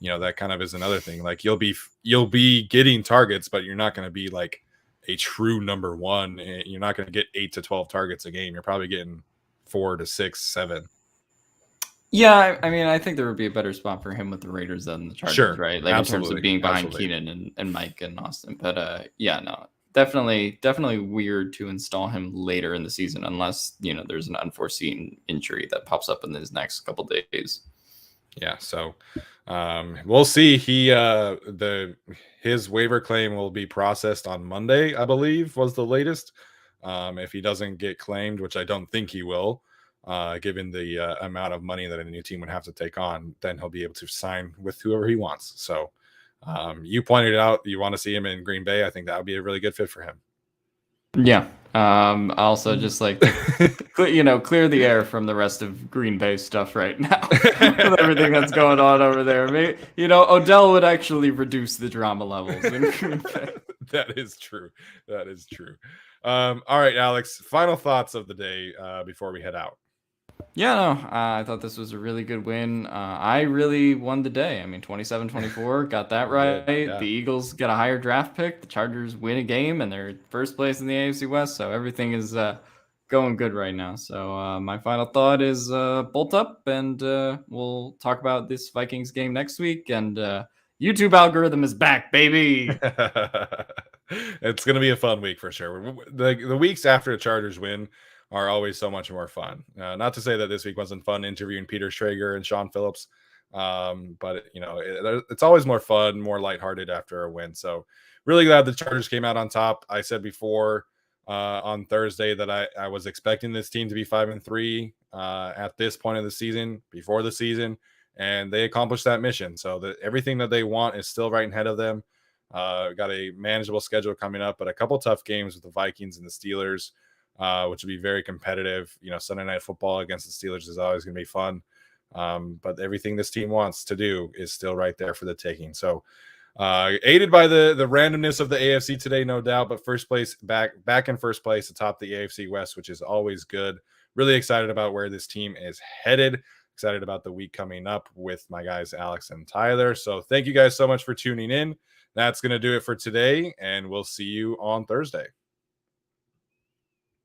that kind of is another thing. Like you'll be getting targets, but you're not going to be like a true number 1. You're not going to get 8 to 12 targets a game. You're probably getting 4 to 6, 7. Yeah, I mean, I think there would be a better spot for him with the Raiders than the Chargers, right? Like absolutely. In terms of being behind Keenan and Mike and Austin. But no, definitely weird to install him later in the season unless there's an unforeseen injury that pops up in his next couple days. Yeah, so we'll see. His waiver claim will be processed on Monday, I believe, was the latest. If he doesn't get claimed, which I don't think he will. Given the amount of money that a new team would have to take on, then he'll be able to sign with whoever he wants. So you pointed out you want to see him in Green Bay. I think that would be a really good fit for him. Yeah. Also just like, clear the air from the rest of Green Bay stuff right now with everything that's going on over there. Maybe, Odell would actually reduce the drama levels in Green Bay. That is true. All right, Alex, final thoughts of the day before we head out. Yeah, no, I thought this was a really good win. I really won the day. I mean, 27-24, got that right. Yeah. The Eagles get a higher draft pick. The Chargers win a game, and they're first place in the AFC West. So everything is going good right now. So my final thought is bolt up, and we'll talk about this Vikings game next week. And YouTube algorithm is back, baby. It's going to be a fun week for sure. The weeks after the Chargers win are always so much more fun. Not to say that this week wasn't fun interviewing Peter Schrager and Sean Phillips, but it's always more fun, more lighthearted after a win. So really glad the Chargers came out on top. I said before, on Thursday that I was expecting this team to be 5-3 at this point of the season, before the season, and they accomplished that mission. So that everything that they want is still right ahead of them. Got a manageable schedule coming up, but a couple tough games with the Vikings and the Steelers, which will be very competitive. Sunday Night Football against the Steelers is always going to be fun. But everything this team wants to do is still right there for the taking. So aided by the randomness of the AFC today, no doubt, but first place back in first place atop the AFC West, which is always good. Really excited about where this team is headed. Excited about the week coming up with my guys Alex and Tyler. So thank you guys so much for tuning in. That's going to do it for today, and we'll see you on Thursday.